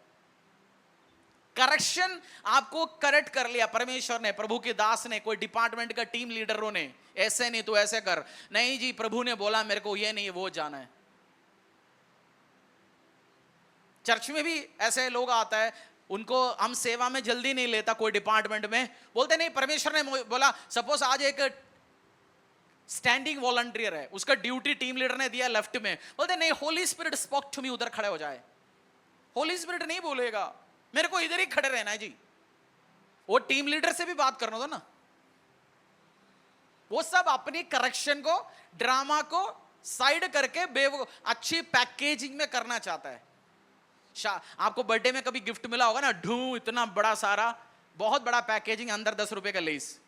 करेक्शन आपको करेक्ट कर लिया परमेश्वर ने, प्रभु के दास ने, कोई डिपार्टमेंट का टीम लीडरों ने, ऐसे नहीं तो ऐसे कर, नहीं जी प्रभु ने बोला मेरे को ये नहीं वो जाना है। चर्च में भी ऐसे लोग आता है, उनको हम सेवा में जल्दी नहीं लेता, कोई डिपार्टमेंट में बोलते नहीं परमेश्वर ने बोला। सपोज आज एक स्टैंडिंग वॉलंटियर है, उसका ड्यूटी टीम लीडर ने दिया लेफ्ट में, बोलते नहीं Holy Spirit spoke to me, उधर खड़े हो जाए। होली स्पिरिट नहीं बोलेगा, मेरे को इधर ही खड़े रहना है जी। वो टीम लीडर से भी बात करना था ना। वो सब अपनी करेक्शन को, ड्रामा को साइड करके अच्छी पैकेजिंग में करना चाहता है। आपको बर्थडे में कभी गिफ्ट मिला होगा ना, ढू इतना बड़ा सारा, बहुत बड़ा पैकेजिंग, अंदर 10 रुपए का लेस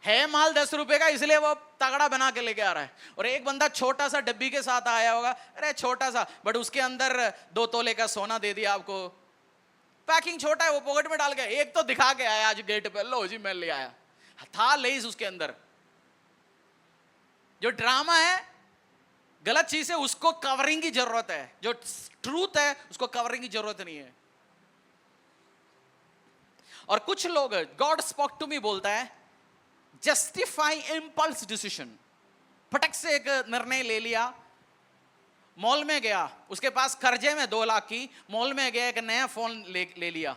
है, माल 10 रुपए का, इसलिए वो तगड़ा बना के लेके आ रहा है। और एक बंदा छोटा सा डब्बी के साथ आया होगा, अरे छोटा सा, बट उसके अंदर 2 तोले का सोना दे दिया आपको, पैकिंग छोटा है, वो पॉकेट में डाल के एक तो दिखा के आया आज गेट पे, लो जी मैं ले आया, था लेस उसके अंदर। जो ड्रामा है, गलत चीज है, उसको कवरिंग की जरूरत है। जो ट्रूथ है उसको कवरिंग की जरूरत नहीं है। और कुछ लोग, गॉड स्पोक टू मी बोलता है, जस्टिफाई इंपल्स डिसीजन, फटक से एक निर्णय ले लिया, मॉल में गया, उसके पास कर्जे में 2 लाख की, मॉल में गया, एक नया फोन ले लिया,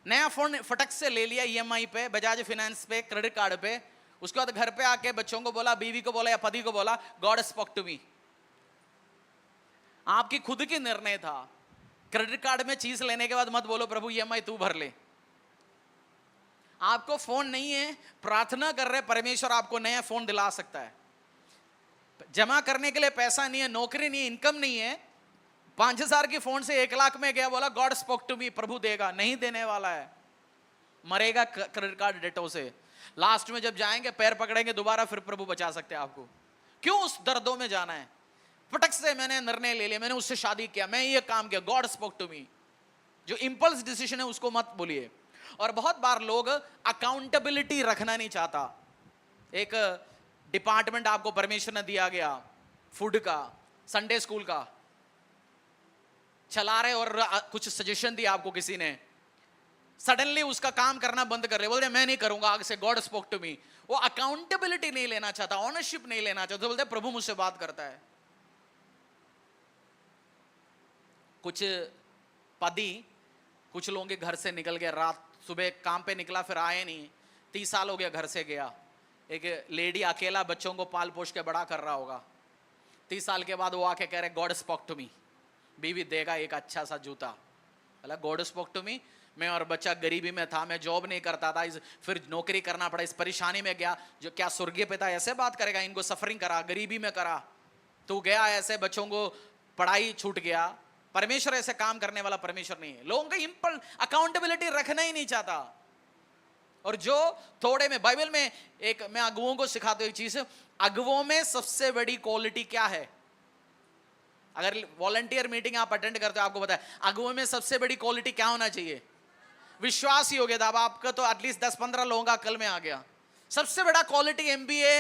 नया फोन फटक से ले लिया ईएमआई पे, बजाज फाइनेंस पे, क्रेडिट कार्ड पे। उसके बाद घर पे आके बच्चों को बोला, बीवी को बोला या पति को बोला, गॉड स्पोक टू मी। आपकी खुद की निर्णय था। क्रेडिट कार्ड में चीज लेने के बाद मत बोलो प्रभु ईएमआई तू भर ले। आपको फोन नहीं है, प्रार्थना कर रहे परमेश्वर आपको नया फोन दिला सकता है। जमा करने के लिए पैसा नहीं है, नौकरी नहीं है, इनकम नहीं है, 5000 की फोन से 1 लाख में गया, बोला गॉड स्पोक टू मी, प्रभु देगा, नहीं देने वाला है, मरेगा क्रेडिट कार्ड डेटों से। लास्ट में जब जाएंगे पैर पकड़ेंगे दोबारा, फिर प्रभु बचा सकते हैं आपको। क्यों उस दर्दों में जाना है? फटक से मैंने निर्णय ले लिया, मैंने उससे शादी किया, मैं ये काम किया, गॉड स्पोक टू मी। जो इंपल्स डिसीजन है उसको मत बोलिए। और बहुत बार लोग अकाउंटेबिलिटी रखना नहीं चाहता। एक डिपार्टमेंट आपको परमेश्वर ने दिया गया, फूड का, संडे स्कूल का चला रहे, और कुछ सजेशन दिया आपको किसी ने, सडनली उसका काम करना बंद कर रहे, बोलते मैं नहीं करूंगा आगे से, गॉड स्पोक टू मी। वो अकाउंटेबिलिटी नहीं लेना चाहता, ऑनरशिप नहीं लेना चाहता, बोलते प्रभु मुझसे बात करता है। कुछ पति कुछ लोगों के घर से निकल गया, रात सुबह काम पे निकला, फिर आए नहीं, 30 साल हो गया घर से गया। एक लेडी अकेला बच्चों को पाल पोष के बड़ा कर रहा होगा, 30 साल के बाद वो आके कह रहे गॉड स्पोक टू मी, बीवी देगा एक अच्छा सा जूता। बोला गॉड स्पोक टू मी, मैं और बच्चा गरीबी में था, मैं जॉब नहीं करता था, फिर नौकरी करना पड़ा, इस परेशानी में गया। जो क्या स्वर्गीय पिता ऐसे बात करेगा? इनको सफरिंग करा, गरीबी में करा, तू गया ऐसे, बच्चों को पढ़ाई छूट गया। परमेश्वर ऐसे काम करने वाला परमेश्वर नहीं है। लोगों का इंपल अकाउंटेबिलिटी रखना ही नहीं चाहता। और जो थोड़े में, बाइबल में एक, मैं अगुओं को सिखाता हूं एक चीज, अगुओं में सबसे बड़ी क्वालिटी क्या है? अगर वॉलंटियर मीटिंग आप अटेंड करते हो, आपको पता है अगुओं में सबसे बड़ी क्वालिटी क्या होना चाहिए? विश्वास ही हो गया था। अब आपका तो एटलीस्ट 10-15 लोगों का अकल में आ गया। सबसे बड़ा quality MBA,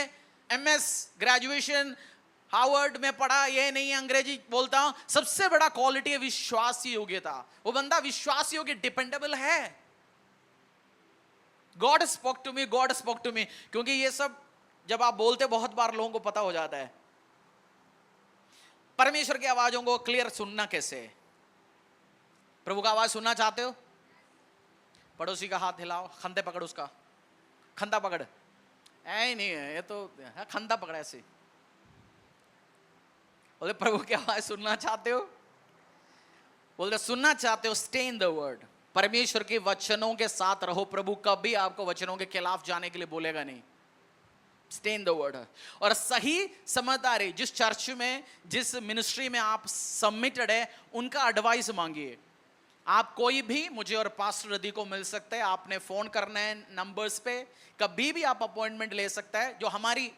MS, graduation, Harvard में पढ़ा, ये नहीं अंग्रेजी बोलता हूं, सबसे बड़ा क्वालिटी है विश्वास योग्यता। वो बंदा विश्वास योग्य, डिपेंडेबल है। God spoke to me, God spoke to me, क्योंकि ये सब जब आप बोलते बहुत बार लोगों को पता हो जाता है। परमेश्वर की आवाजों को क्लियर सुनना कैसे? प्रभु का आवाज सुनना चाहते हो? पड़ोसी का हाथ हिलाओ, खंधे पकड़, उसका खंधा पकड़, ऐ नहीं है ये तो, खंधा पकड़ ऐसे। बोले प्रभु की आवाज सुनना चाहते हो? बोलते सुनना चाहते हो, स्टे इन द वर्ड, परमेश्वर के वचनों के साथ रहो। प्रभु कभी आपको वचनों के खिलाफ जाने के लिए बोलेगा नहीं। Stay in the word. और सही समझदारी, जिस चर्च में, जिस मिनिस्ट्री में आप सबमिटेड है, उनका एडवाइस मांगिए। आप कोई भी मुझे और पास्टर रदी को मिल सकते हैं, आपने फोन करना है नंबर्स पे, कभी भी आप अपॉइंटमेंट ले सकता है। जो हमारी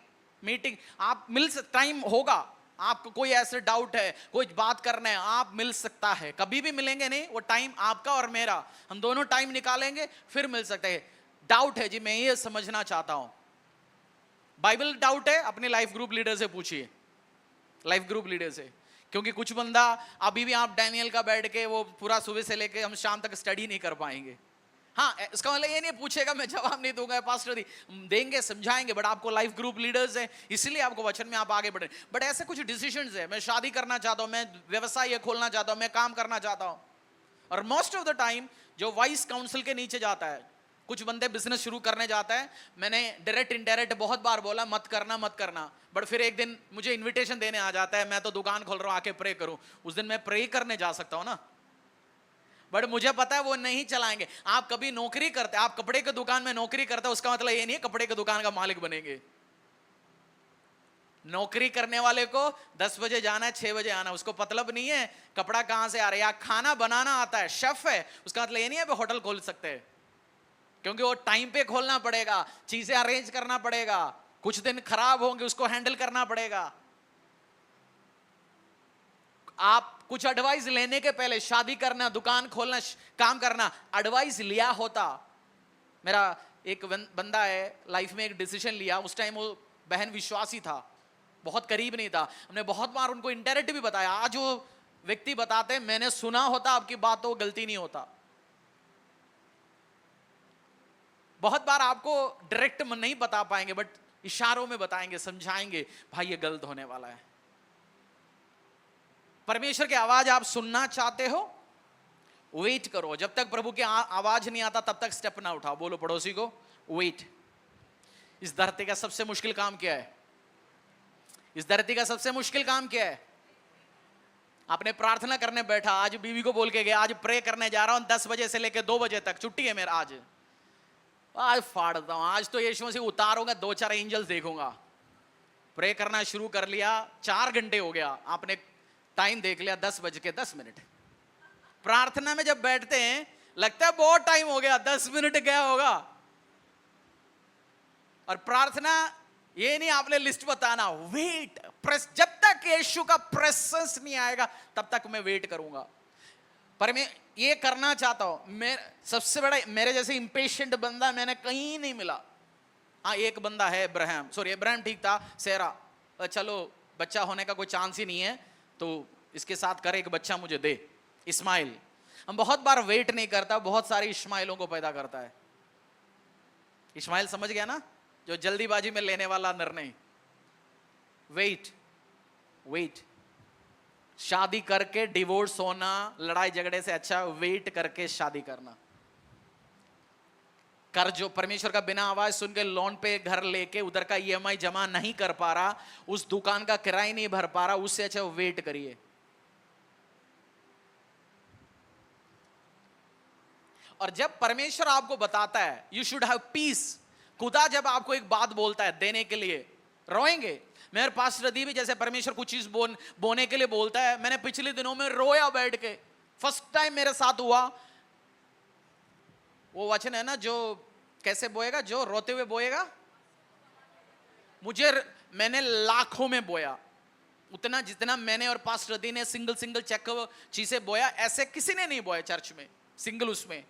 मीटिंग आप मिल सकते, टाइम होगा, आपको कोई ऐसे डाउट है, कोई बात करना है, आप मिल सकता है। कभी भी मिलेंगे नहीं, वो टाइम आपका और मेरा, हम दोनों टाइम निकालेंगे फिर मिल सकते हैं। डाउट है जी, मैं ये समझना चाहता हूं, बाइबल डाउट है, अपने लाइफ ग्रुप लीडर से पूछिए, लाइफ ग्रुप लीडर से। क्योंकि कुछ बंदा अभी भी आप डैनियल का बैठ के वो पूरा सुबह से लेके हम शाम तक स्टडी नहीं कर पाएंगे। हाँ, इसका मतलब ये नहीं पूछेगा मैं जवाब नहीं दूंगा, पास्टर दी देंगे, समझाएंगे, बट आपको लाइफ ग्रुप लीडर्स है, इसलिए आपको वचन में आप आगे बढ़े। बट ऐसे कुछ डिसीजंस है, मैं शादी करना चाहता हूं, मैं व्यवसाय खोलना चाहता हूं, मैं काम करना चाहता हूं, और मोस्ट ऑफ द टाइम जो वाइस काउंसिल के नीचे जाता है, कुछ बंदे बिजनेस शुरू करने जाता है, मैंने डायरेक्ट इनडायरेक्ट बहुत बार बोला मत करना मत करना, बट फिर एक दिन मुझे इनविटेशन देने आ जाता है, मैं तो दुकान खोल रहा हूं, आके प्रे करूं। उस दिन मैं प्रे करने जा सकता हूं ना, बट मुझे पता है वो नहीं चलाएंगे। आप कभी नौकरी करते, आप कपड़े की दुकान में नौकरी करते, उसका मतलब ये नहीं है कपड़े की दुकान का मालिक बनेंगे। नौकरी करने वाले को 10 बजे जाना है, 6 बजे आना, उसको मतलब नहीं है कपड़ा कहां से आ रहा है, या खाना बनाना आता है, शेफ है, उसका मतलब ये नहीं है वो होटल खोल सकते हैं, क्योंकि वो टाइम पे खोलना पड़ेगा, चीजें अरेंज करना पड़ेगा, कुछ दिन खराब होंगे उसको हैंडल करना पड़ेगा। आप कुछ एडवाइस लेने के पहले, शादी करना, दुकान खोलना, काम करना, एडवाइस लिया होता। मेरा एक बंदा है, लाइफ में एक डिसीजन लिया, उस टाइम वो बहन विश्वासी था, बहुत करीब नहीं था, हमने बहुत बार उनको इनडायरेक्ट भी बताया। आज वो व्यक्ति बताते हैं मैंने सुना होता आपकी बात तो गलती नहीं होता। बहुत बार आपको डायरेक्ट नहीं बता पाएंगे, बट इशारों में बताएंगे, समझाएंगे, भाई ये गलत होने वाला है। परमेश्वर की आवाज आप सुनना चाहते हो, वेट करो, जब तक प्रभु की आवाज नहीं आता तब तक स्टेप ना उठाओ। बोलो पड़ोसी को, वेट। इस धरती का सबसे मुश्किल काम क्या है? इस धरती का सबसे मुश्किल काम क्या है? आपने प्रार्थना करने बैठा, आज बीवी को बोल के गया आज प्रे करने जा रहा हूं 10 बजे से लेकर 2 बजे तक, छुट्टी है मेरा, आज फाड़ता हूं, आज तो यीशु मसीह उतारूंगा, 2-4 एंजल्स देखूंगा। प्रे करना शुरू कर लिया, 4 घंटे हो गया, आपने टाइम देख लिया 10:10। प्रार्थना में जब बैठते हैं लगता है बहुत टाइम हो गया, 10 मिनट गया होगा। और प्रार्थना ये नहीं आपने लिस्ट बताना, वेट, प्रेस, जब तक यीशु का प्रेजेंस नहीं आएगा तब तक मैं वेट करूंगा। पर मैं ये करना चाहता हूं, मैं सबसे बड़ा, मेरे जैसे इंपेशेंट बंदा मैंने कहीं नहीं मिला। हाँ, एक बंदा है इब्राहिम ठीक था, सेरा, चलो बच्चा होने का कोई चांस ही नहीं है तो इसके साथ कर, एक बच्चा मुझे दे, इस्माइल। हम बहुत बार वेट नहीं करता, बहुत सारे इस्माइलों को पैदा करता है। इस्माइल समझ गया ना, जो जल्दीबाजी में लेने वाला निर्णय। वेट, शादी करके डिवोर्स होना, लड़ाई झगड़े से अच्छा वेट करके शादी करना। कर जो परमेश्वर का बिना आवाज सुन के लोन पे घर लेके उधर का ईएमआई जमा नहीं कर पा रहा, उस दुकान का किराया नहीं भर पा रहा, उससे अच्छा वेट करिए। और जब परमेश्वर आपको बताता है यू शुड हैव पीस, खुदा जब आपको एक बात बोलता है देने के लिए, रोएंगे। मेरे पास रदी भी जैसे परमेश्वर कुछ चीज बोने के लिए बोलता है, मैंने पिछले दिनों में रोया बैठ के, फर्स्ट टाइम मेरे साथ हुआ। वो वचन है ना, जो कैसे बोएगा, जो रोते हुए बोएगा, मैंने लाखों में बोया, उतना जितना मैंने और पास्टर रदी ने सिंगल चेक चीजें बोया, ऐसे किसी ने नहीं बोया चर्च में सिंगल। उसमें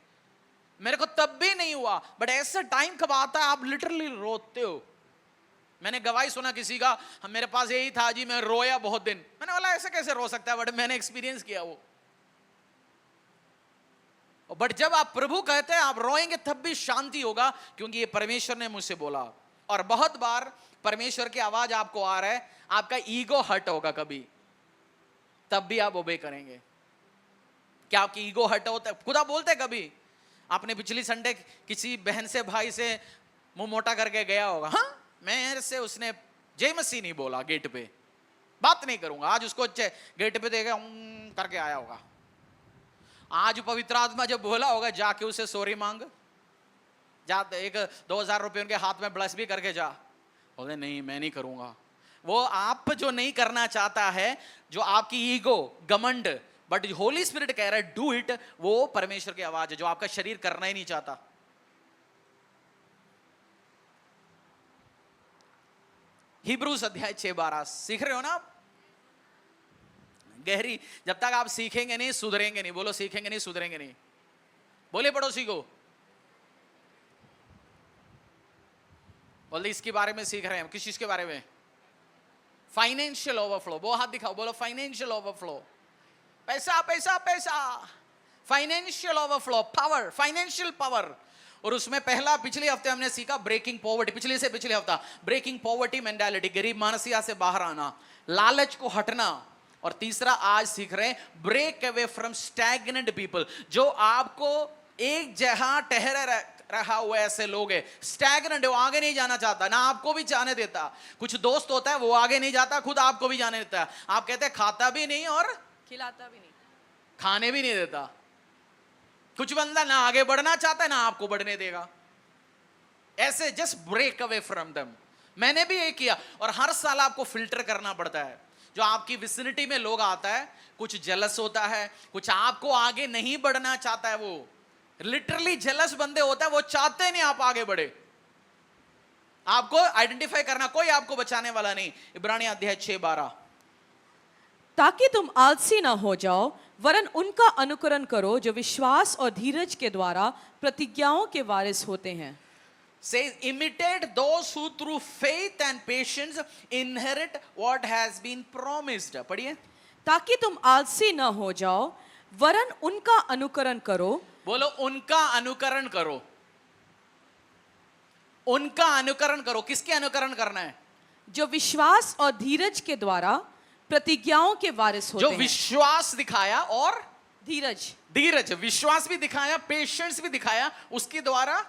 मेरे को तब भी नहीं हुआ, बट ऐसा टाइम कब आता है आप लिटरली रोते हो। मैंने गवाही सुना किसी का, मेरे पास यही था जी, मैं रोया बहुत दिन। मैंने बोला ऐसे कैसे रो सकता है, बट मैंने एक्सपीरियंस किया वो। बट जब आप प्रभु कहते हैं आप रोएंगे तब भी शांति होगा, क्योंकि ये परमेश्वर ने मुझसे बोला। और बहुत बार परमेश्वर की आवाज आपको आ रहा है, आपका ईगो हर्ट होगा कभी, तब भी आप ओबे करेंगे। क्या आपकी ईगो हर्ट होता है? खुदा बोलते कभी, आपने पिछली संडे किसी बहन से भाई से मुंह मोटा करके गया होगा, हाँ मेरे से उसने जय मसीह नहीं बोला गेट पे, बात नहीं करूंगा। आज उसको गेट पे देगा करके आया होगा। आज पवित्र आत्मा जब बोला होगा जाके उसे सॉरी मांग, जा 1-2 हज़ार रुपए उनके हाथ में ब्लेस भी करके जा, बोले नहीं मैं नहीं करूंगा। वो आप जो नहीं करना चाहता है, जो आपकी ईगो घमंड, बट होली स्पिरिट कह रहा है डू इट, वो परमेश्वर की आवाज है जो आपका शरीर करना ही नहीं चाहता। हिब्रूस अध्याय 6:12 सीख रहे हो ना आप? गहरी, जब तक आप सीखेंगे नहीं सुधरेंगे नहीं। बोलो सीखेंगे नहीं सुधरेंगे नहीं। बोले पड़ोसी को, बोले इसके बारे में सीख रहे हैं। किस चीज के बारे में? Financial overflow. वो हाथ दिखाओ, बोलो फाइनेंशियल ओवरफ्लो। पैसा पैसा पैसा, financial overflow, power, financial power. और उसमें पहला पिछले हफ्ते हमने सीखा ब्रेकिंग पॉवर्टी, पिछले हफ्ता ब्रेकिंग पॉवर्टी मेंटालिटी, गरीब मानसिकता से बाहर आना, लालच को हटना। और तीसरा आज सीख रहे हैं break away from stagnant people, जो आपको एक जहां ठहरे रहा हुआ ऐसे लोग है। स्टैग्नेंट, वो आगे नहीं जाना चाहता, ना आपको भी जाने देता। कुछ दोस्त होता है वो आगे नहीं जाता, खुद आपको भी जाने देता है। आप कहते हैं खाता भी नहीं और खिलाता भी नहीं, खाने भी नहीं देता। कुछ बंदा ना आगे बढ़ना चाहता है ना आपको बढ़ने देगा। ऐसे just break away from them. मैंने भी ये किया। और हर साल आपको फिल्टर करना पड़ता है। जो आपकी विसिनिटी में लोग आता है, कुछ जेलस होता है, कुछ आपको आगे नहीं बढ़ना चाहता है। वो लिटरली जेलस बंदे होता है, वो चाहते नहीं आप आगे बढ़े। आपको आइडेंटिफाई करना, कोई आपको बचाने वाला नहीं। इब्रानी अध्याय 6:12, ताकि तुम आलसी ना हो जाओ, वरन उनका अनुकरण करो जो विश्वास और धीरज के द्वारा प्रतिज्ञाओं के वारिस होते हैं। says imitate those who through faith and patience inherit what has been promised. पढ़िए, ताकि तुम आलसी ना हो जाओ, वरन उनका अनुकरण करो। बोलो उनका अनुकरण करो। उनका अनुकरण करो। किसके अनुकरण करना है? जो विश्वास और धीरज के द्वारा प्रतिज्ञाओं के वारिस होते जो हैं। विश्वास दिखाया और धीरज, धीरज, विश्वास भी दिखाया, पेशेंस भी दिखाया, उसके द्वारा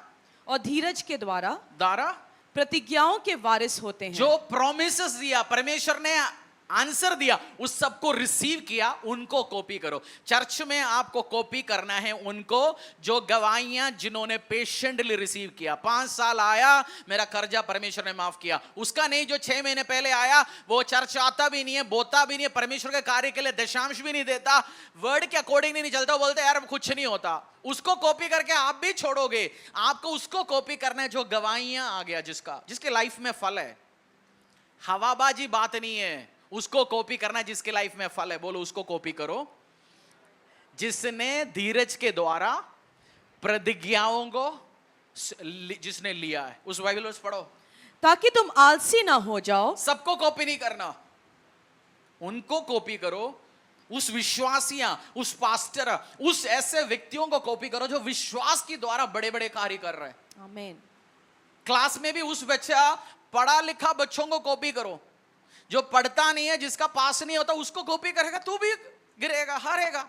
और धीरज के द्वारा प्रतिज्ञाओं के वारिस होते हैं। जो प्रोमिसेस दिया, परमेश्वर ने आंसर दिया, उस सबको रिसीव किया, उनको कॉपी करो। चर्च में आपको कॉपी करना है उनको जो गवाहियां जिन्होंने पेशेंटली रिसीव किया। 5 साल आया, मेरा कर्जा परमेश्वर ने माफ किया, उसका नहीं। जो 6 महीने पहले आया, वो चर्च आता भी नहीं है, बोता भी नहीं है, परमेश्वर के कार्य के लिए दशांश भी नहीं देता, वर्ड के अकॉर्डिंग नहीं चलता, बोलते यार कुछ नहीं होता। उसको कॉपी करके आप भी छोड़ोगे। आपको उसको कॉपी करना है जो गवाहियां आ गया, जिसके लाइफ में फल है। हवाबाजी बात नहीं है, उसको कॉपी करना जिसके लाइफ में फल है। बोलो उसको कॉपी करो, जिसने धीरज के द्वारा प्रतिज्ञाओं को जिसने लिया है। उस बाइबल वर्स पढ़ो। ताकि तुम आलसी ना हो जाओ। सबको कॉपी नहीं करना, उनको कॉपी करो। उस विश्वासियां, उस पास्टर, उस ऐसे व्यक्तियों को कॉपी करो जो विश्वास के द्वारा बड़े बड़े कार्य कर रहे हैं। आमीन। क्लास में भी उस बच्चा पढ़ा लिखा बच्चों को कॉपी करो। जो पढ़ता नहीं है, जिसका पास नहीं होता, उसको कॉपी करेगा, तू भी गिरेगा, हारेगा।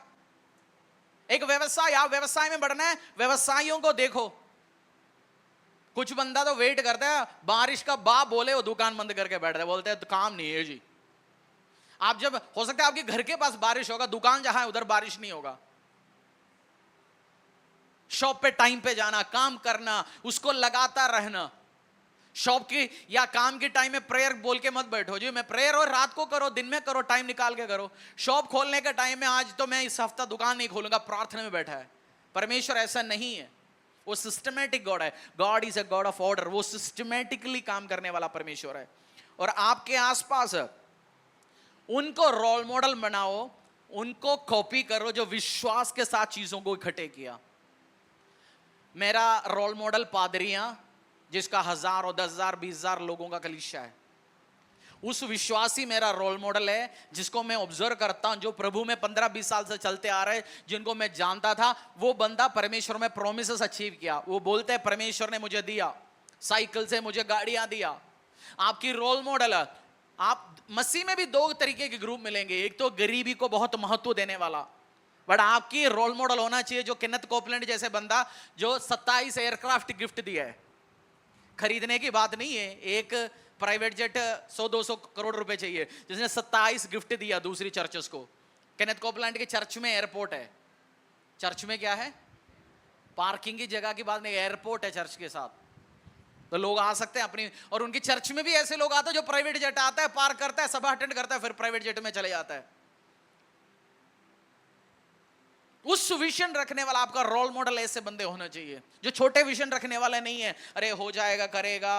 एक व्यवसाय, आप व्यवसाय में बढ़ना है, व्यवसायियों को देखो। कुछ बंदा तो वेट करता है बारिश का बाप बोले, वो दुकान बंद करके बैठ रहे, बोलते हैं तो काम नहीं है जी। आप जब, हो सकता है आपके घर के पास बारिश होगा, दुकान जहां है उधर बारिश नहीं होगा। शॉप पे टाइम पे जाना, काम करना, उसको लगातार रहना। शॉप की या काम के टाइम में प्रेयर बोल के मत बैठो जी, मैं प्रेयर और रात को करो, दिन में करो, टाइम निकाल के करो। शॉप खोलने के टाइम में आज तो मैं इस हफ्ता दुकान नहीं खोलूंगा, प्रार्थना में बैठा है। परमेश्वर ऐसा नहीं है, वो सिस्टमैटिक गॉड है। God is a God of order. वो सिस्टमैटिकली काम करने वाला परमेश्वर है। और आपके आसपास उनको रोल मॉडल बनाओ, उनको कॉपी करो जो विश्वास के साथ चीजों को इकट्ठे किया। मेरा रोल मॉडल पादरियां, जिसका 1000 और 10,000 20,000 लोगों का कलीसिया है। उस विश्वासी मेरा रोल मॉडल है, जिसको मैं ऑब्जर्व करता हूं, जो प्रभु में 15-20 साल से चलते आ रहे, जिनको मैं जानता था। वो बंदा परमेश्वर में प्रोमिसेस अचीव किया। वो बोलते हैं परमेश्वर ने मुझे दिया, साइकिल से मुझे गाड़ियां दिया। आपकी रोल मॉडल है। आप मसीह में भी 2 तरीके के ग्रुप मिलेंगे। एक तो गरीबी को बहुत महत्व देने वाला, बट आपकी रोल मॉडल होना चाहिए जो केनेथ कोपलैंड जैसे बंदा, जो 27 एयरक्राफ्ट गिफ्ट दिया है। खरीदने की बात नहीं है, एक प्राइवेट जेट 100-200 करोड़ रुपए चाहिए, जिसने 27 गिफ्ट दिया दूसरी चर्चेस को। केनेथ कोपलैंड के चर्च में एयरपोर्ट है। चर्च में क्या है? पार्किंग की जगह की बात नहीं, एयरपोर्ट है चर्च के साथ। तो लोग आ सकते हैं अपनी, और उनकी चर्च में भी ऐसे लोग आते हैं जो प्राइवेट जेट आता है, पार्क करता है, सभा अटेंड करता है, फिर प्राइवेट जेट में चले जाता है। उस विजन रखने वाला आपका रोल मॉडल ऐसे बंदे होने चाहिए, जो छोटे विजन रखने वाले नहीं है, अरे हो जाएगा करेगा।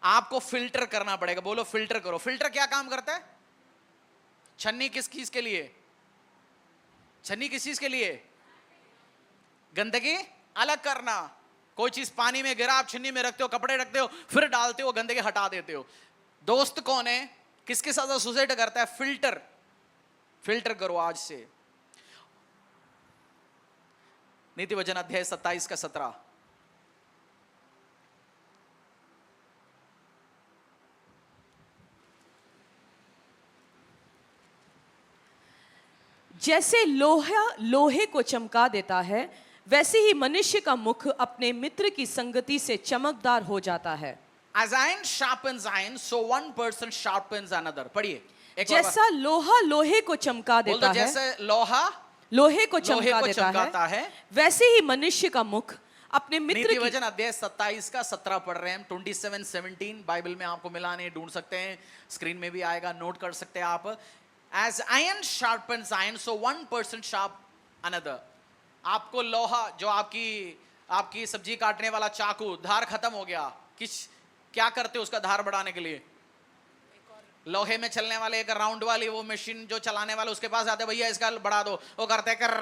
आपको फिल्टर करना पड़ेगा। बोलो फिल्टर करो। फिल्टर क्या काम करता है? छन्नी किस चीज के लिए? छन्नी किस चीज के लिए? गंदगी अलग करना। कोई चीज पानी में गिरा, आप छन्नी में रखते हो, कपड़े रखते हो, फिर डालते हो, गंदगी हटा देते हो। दोस्त कौन है? किसके साथ एसोसिएट करता है? फिल्टर। फिल्टर करो आज से। नीति वचन अध्याय 27 का 17। जैसे लोहा लोहे को चमका देता है, वैसे ही मनुष्य का मुख अपने मित्र की संगति से चमकदार हो जाता है। As iron sharpens iron, so one person sharpens another. पढ़िए एक और जैसा लोहा लोहे को चमका बोल दो, देता है, जैसे लोहा लोहे को लोहे चमका को देता चमकाता है, वैसे ही मनुष्य का मुख अपने मित्र नीति की। वचन अध्याय 27 का 17 पढ़ रहे हैं हम। 27-17 बाइबल में आपको मिला नहीं, ढूंढ सकते हैं, स्क्रीन में भी आएगा, नोट कर सकते हैं आप। As iron sharpens iron, so one person sharp another. आपको लोहा, जो आपकी सब्जी काटने वाला चाकू, धार खत्म हो गया, क्या करते हो उसका धार बढ़ाने के लिए? लोहे में चलने वाले एक राउंड वाली वो मशीन जो चलाने वाले उसके पास आते, भैया इसका बढ़ा दो, वो करते हैं कर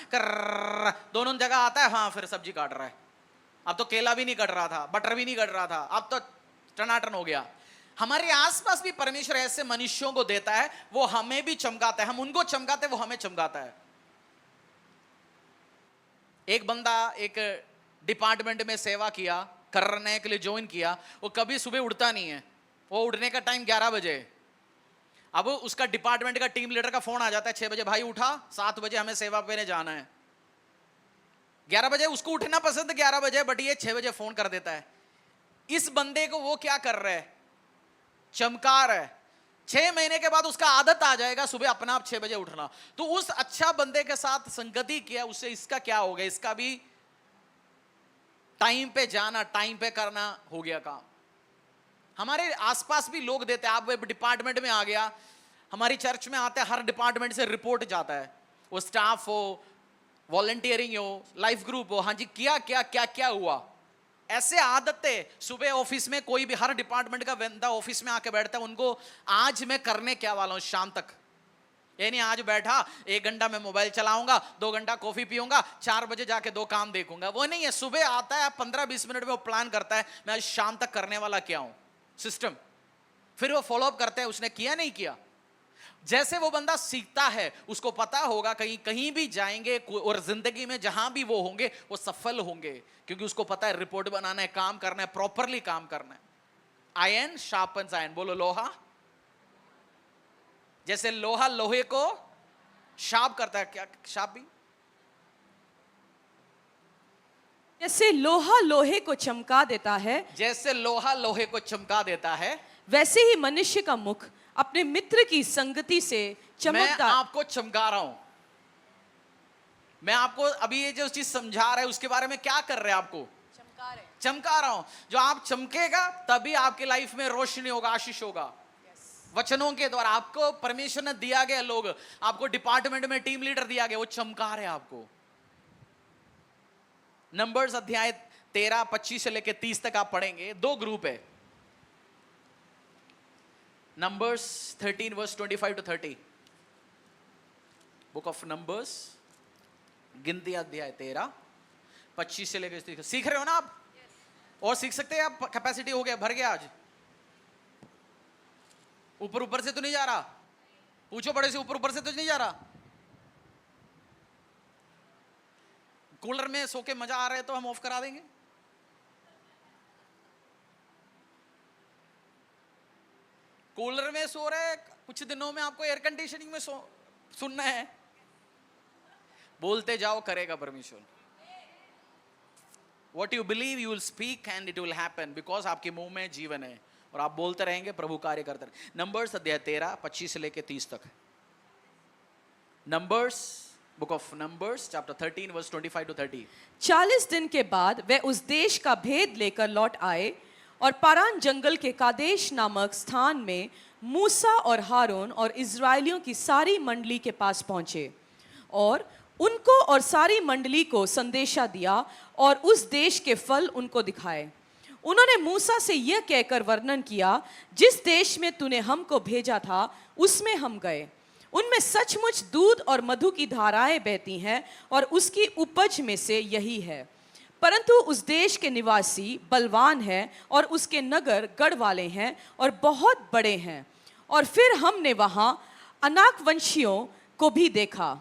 कर, दोनों जगह आता है, हाँ फिर सब्जी काट रहा है। अब तो केला भी नहीं कट रहा था, बटर भी नहीं कट रहा था, अब तो टनाटन हो गया। हमारे आसपास भी परमेश्वर ऐसे मनुष्यों को देता है, वो हमें भी चमकाता है, हम उनको चमकाते हैं, वो हमें चमकाता है। एक बंदा एक डिपार्टमेंट में सेवा किया, करने के लिए ज्वाइन किया, वो कभी सुबह उठता नहीं है, वो उठने का टाइम 11 बजे। अब उसका डिपार्टमेंट का टीम लीडर का फोन आ जाता है 6 बजे, भाई उठा, 7 बजे हमें सेवा पे जाना है। 11 बजे उसको उठना पसंद है, 11 बजे, बट ये 6 बजे फोन कर देता है। इस बंदे को वो क्या कर रहा है? चमकार है। 6 महीने के बाद उसका आदत आ जाएगा सुबह अपना आप 6 बजे उठना। तो उस अच्छा बंदे के साथ संगति किया, उससे इसका क्या हो गया? इसका भी टाइम पे जाना, टाइम पे करना हो गया काम। हमारे आसपास भी लोग देते हैं। आप डिपार्टमेंट में आ गया, हमारी चर्च में आते हैं, हर डिपार्टमेंट से रिपोर्ट जाता है, वो स्टाफ हो, वॉलंटियरिंग हो, लाइफ ग्रुप हो, हाँ जी क्या क्या क्या क्या हुआ। ऐसे आदतें, सुबह ऑफिस में कोई भी हर डिपार्टमेंट का बंदा ऑफिस में आके बैठता है, उनको आज मैं करने क्या वाला हूं शाम तक। ये नहीं आज बैठा 1 घंटा मैं मोबाइल चलाऊंगा, 2 घंटा कॉफी पीऊंगा, 4 बजे जाके 2 काम देखूंगा, वो नहीं है। सुबह आता है, 15-20 मिनट में वो प्लान करता है मैं आज शाम तक करने वाला क्या हूं, सिस्टम। फिर वो फॉलोअप करते हैं, उसने किया नहीं किया। जैसे वो बंदा सीखता है, उसको पता होगा कहीं कहीं भी जाएंगे और जिंदगी में जहां भी वो होंगे वो सफल होंगे, क्योंकि उसको पता है रिपोर्ट बनाना है, काम करना है, प्रॉपरली काम करना है। Ion sharpens ion. बोलो लोहा। जैसे लोहा लोहे को शार्प करता है, क्या शार्प भी? जैसे लोहा लोहे को चमका देता है, जैसे लोहा लोहे को चमका देता है, वैसे ही मनुष्य का मुख अपने मित्र की संगति से मैं चमकदार। आपको चमका रहा हूं। मैं आपको अभी ये जो चीज समझा रहा है उसके बारे में क्या कर रहे हैं? आपको चमका रहा हूं। जो आप चमकेगा तभी आपकी लाइफ में रोशनी होगा, आशीष होगा। वचनों के द्वारा आपको परमेश्वर ने दिया गया, लोग आपको डिपार्टमेंट में टीम लीडर दिया गया, वो चमका रहे हैं आपको। नंबर्स अध्याय 13-25 से लेकर 30 तक आप पढ़ेंगे। 2 ग्रुप है। Numbers 13 verse 25 to 30। Book of Numbers, गिनती अध्याय 13, 25 से लेकर 30। सीख रहे हो ना आप? और सीख सकते हैं आप? कैपेसिटी हो गया, भर गया आज? ऊपर ऊपर से तो नहीं जा रहा? पूछो बड़े से, ऊपर ऊपर से तो नहीं जा रहा? कूलर में सो के मजा आ रहा है तो हम ऑफ करा देंगे। कूलर में सो रहे, कुछ दिनों में आपको एयर कंडीशनिंग में सुनना है। बोलते जाओ, करेगा परमेश्वर। What you believe you will speak and it will happen, because आपके मुंह में जीवन है और आप बोलते रहेंगे, प्रभु कार्य करते रहे। नंबर्स अध्याय 13 25 से लेके 30 तक। Numbers, book of Numbers chapter 13 verse 25 to 30। 40 दिन के बाद वे उस देश का भेद लेकर लौट आए और पारान जंगल के कादेश नामक स्थान में मूसा और हारून और इज़राइलियों की सारी मंडली के पास पहुंचे और उनको और सारी मंडली को संदेशा दिया और उस देश के फल उनको दिखाए। उन्होंने मूसा से यह कहकर वर्णन किया, जिस देश में तूने हमको भेजा था उसमें हम गए। उनमें सचमुच दूध और मधु की धाराएं बहती हैं और उसकी उपज में से यही है। परंतु उस देश के निवासी बलवान हैं और उसके नगर गढ़ वाले हैं और बहुत बड़े हैं। और फिर हमने वहाँ अनाक वंशियों को भी देखा।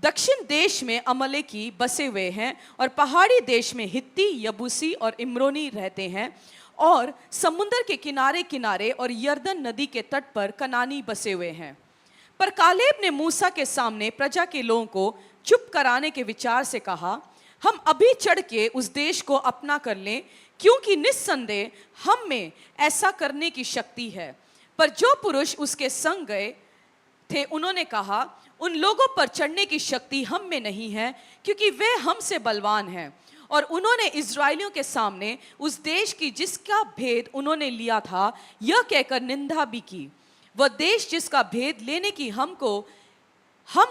दक्षिण देश में अमलेकी बसे हुए हैं और पहाड़ी देश में हित्ती, यबूसी और इम्रोनी रहते हैं और समुद्र के किनारे किनारे और यरदन नदी के तट पर कनानी बसे हुए हैं। पर कालेब ने मूसा के सामने प्रजा के लोगों को चुप कराने के विचार से कहा, हम अभी चढ़ के उस देश को अपना कर लें, क्योंकि निस्संदेह हम में ऐसा करने की शक्ति है। पर जो पुरुष उसके संग गए थे उन्होंने कहा, उन लोगों पर चढ़ने की शक्ति हम में नहीं है, क्योंकि वे हमसे बलवान हैं। और उन्होंने इज़राइलियों के सामने उस देश की जिसका भेद उन्होंने लिया था यह कहकर निंदा भी की। वह देश जिसका भेद लेने की हम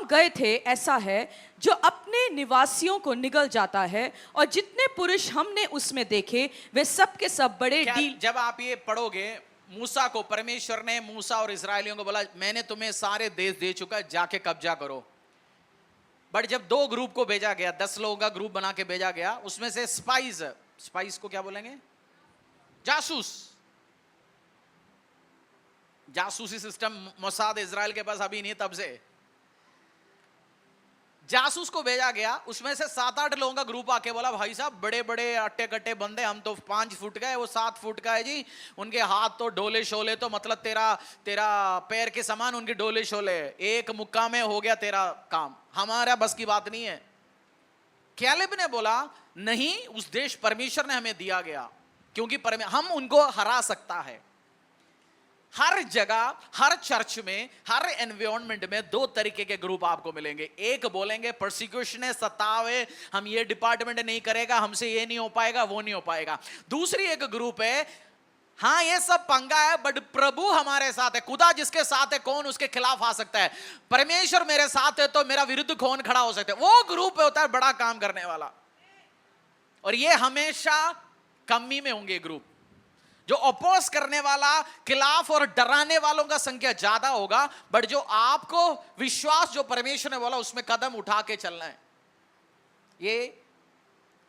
गए थे ऐसा है जो अपने निवासियों को निगल जाता है, और जितने पुरुष हमने उसमें देखे वे सब के सब बड़े डील। जब आप ये पढ़ोगे, मूसा को परमेश्वर ने मूसा और इजरायलियों को बोला, मैंने तुम्हें सारे देश दे चुका, जाके कब्जा करो। बट जब 2 ग्रुप को भेजा गया, 10 लोगों का ग्रुप बना के भेजा गया, उसमें से स्पाइस को क्या बोलेंगे, जासूसी सिस्टम मोसाद इजराइल के पास अभी नहीं, तब से जासूस को भेजा गया। उसमें से 7-8 लोगों का ग्रुप आके बोला, भाई साहब बड़े बड़े अट्टे कट्टे बंदे, हम तो 5 फुट का है, वो 7 फुट का है जी, उनके हाथ तो डोले शोले, तो मतलब तेरा पैर के समान उनके डोले शोले, एक मुक्का में हो गया तेरा काम, हमारा बस की बात नहीं है। कैलेब ने बोला, नहीं, उस देश परमेश्वर ने हमें दिया गया, क्योंकि हम उनको हरा सकता है। हर जगह, हर चर्च में, हर एनवायरनमेंट में 2 तरीके के ग्रुप आपको मिलेंगे। एक बोलेंगे परसिक्यूशन है, सतावे, हम ये डिपार्टमेंट नहीं करेगा, हमसे ये नहीं हो पाएगा, वो नहीं हो पाएगा। दूसरी एक ग्रुप है, हाँ ये सब पंगा है बट प्रभु हमारे साथ है, खुदा जिसके साथ है कौन उसके खिलाफ आ सकता है, परमेश्वर मेरे साथ है तो मेरा विरुद्ध कौन खड़ा हो सकता है। वो ग्रुप होता है बड़ा काम करने वाला, और ये हमेशा कमी में होंगे ग्रुप। जो अपोज करने वाला, खिलाफ और डराने वालों का संख्या ज्यादा होगा, बट जो आपको विश्वास, जो परमेश्वर ने बोला उसमें कदम उठा के चलना है। ये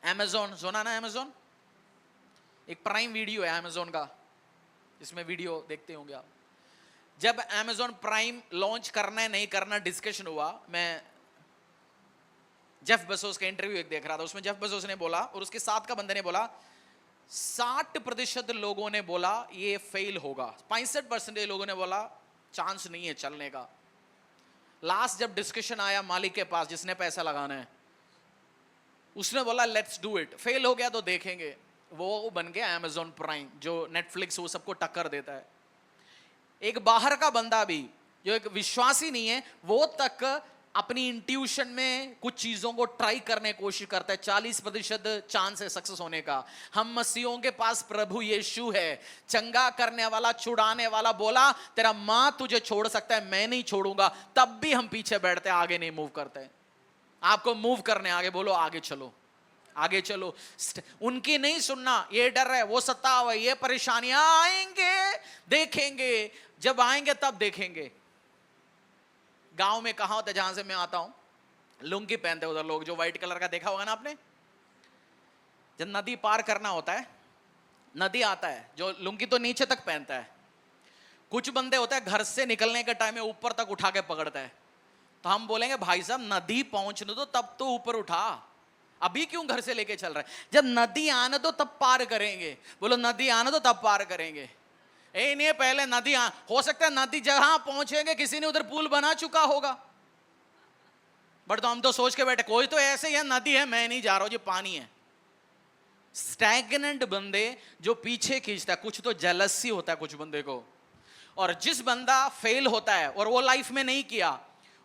अमेज़न सुना ना, अमेज़न एक प्राइम वीडियो है अमेज़न का, इसमें वीडियो देखते होंगे आप। जब अमेज़न प्राइम लॉन्च करना है नहीं करना डिस्कशन हुआ, मैं जेफ बेजोस का इंटरव्यू एक देख रहा था, उसमें जेफ बेजोस ने बोला और उसके साथ का बंदे ने बोला 60% लोगों ने बोला ये फेल होगा, 65% लोगों ने बोला चांस नहीं है चलने का। लास्ट जब डिस्कशन आया मालिक के पास जिसने पैसा लगाना है, उसने बोला लेट्स डू इट, फेल हो गया तो देखेंगे। वो बन गया अमेज़न प्राइम, जो नेटफ्लिक्स वो सबको टक्कर देता है। एक बाहर का बंदा भी जो एक विश्वासी नहीं है, वो तक अपनी इंट्यूशन में कुछ चीजों को ट्राई करने की कोशिश करता है। 40% चांस है सक्सेस होने का। हम मसीहों के पास प्रभु यीशु है, चंगा करने वाला, छुड़ाने वाला। बोला तेरा मां तुझे छोड़ सकता है, मैं नहीं छोड़ूंगा, तब भी हम पीछे बैठते हैं, आगे नहीं मूव करते। आपको मूव करने आगे, बोलो आगे चलो, आगे चलो। उनकी नहीं सुनना, ये डर है, वो सताव है, ये परेशानियां आएंगे, देखेंगे, जब आएंगे तब देखेंगे। गांव में कहा होता है जहां से मैं आता हूं, लुंगी पहनते उधर लोग, जो व्हाइट कलर का देखा होगा ना आपने। जब नदी पार करना होता है, नदी आता है, जो लुंगी तो नीचे तक पहनता है, कुछ बंदे होते हैं घर से निकलने के टाइम में ऊपर तक उठा के पकड़ता है। तो हम बोलेंगे भाई साहब नदी पहुंचने दो तब तो ऊपर उठा, अभी क्यों घर से लेके चल रहा है? जब नदी आने दो तब पार करेंगे। बोलो नदी आने दो तब पार करेंगे। नहीं पहले नदी हो सकता है नदी जहां पहुंचेंगे किसी ने उधर पुल बना चुका होगा, बट तो हम तो सोच के बैठे कोई तो ऐसे ही है, नदी है, मैं नहीं जा रहा हूं, ये पानी है। स्टैग्नेंट बंदे जो पीछे खींचता है, कुछ तो जेलसी होता है कुछ बंदे को। और जिस बंदा फेल होता है और वो लाइफ में नहीं किया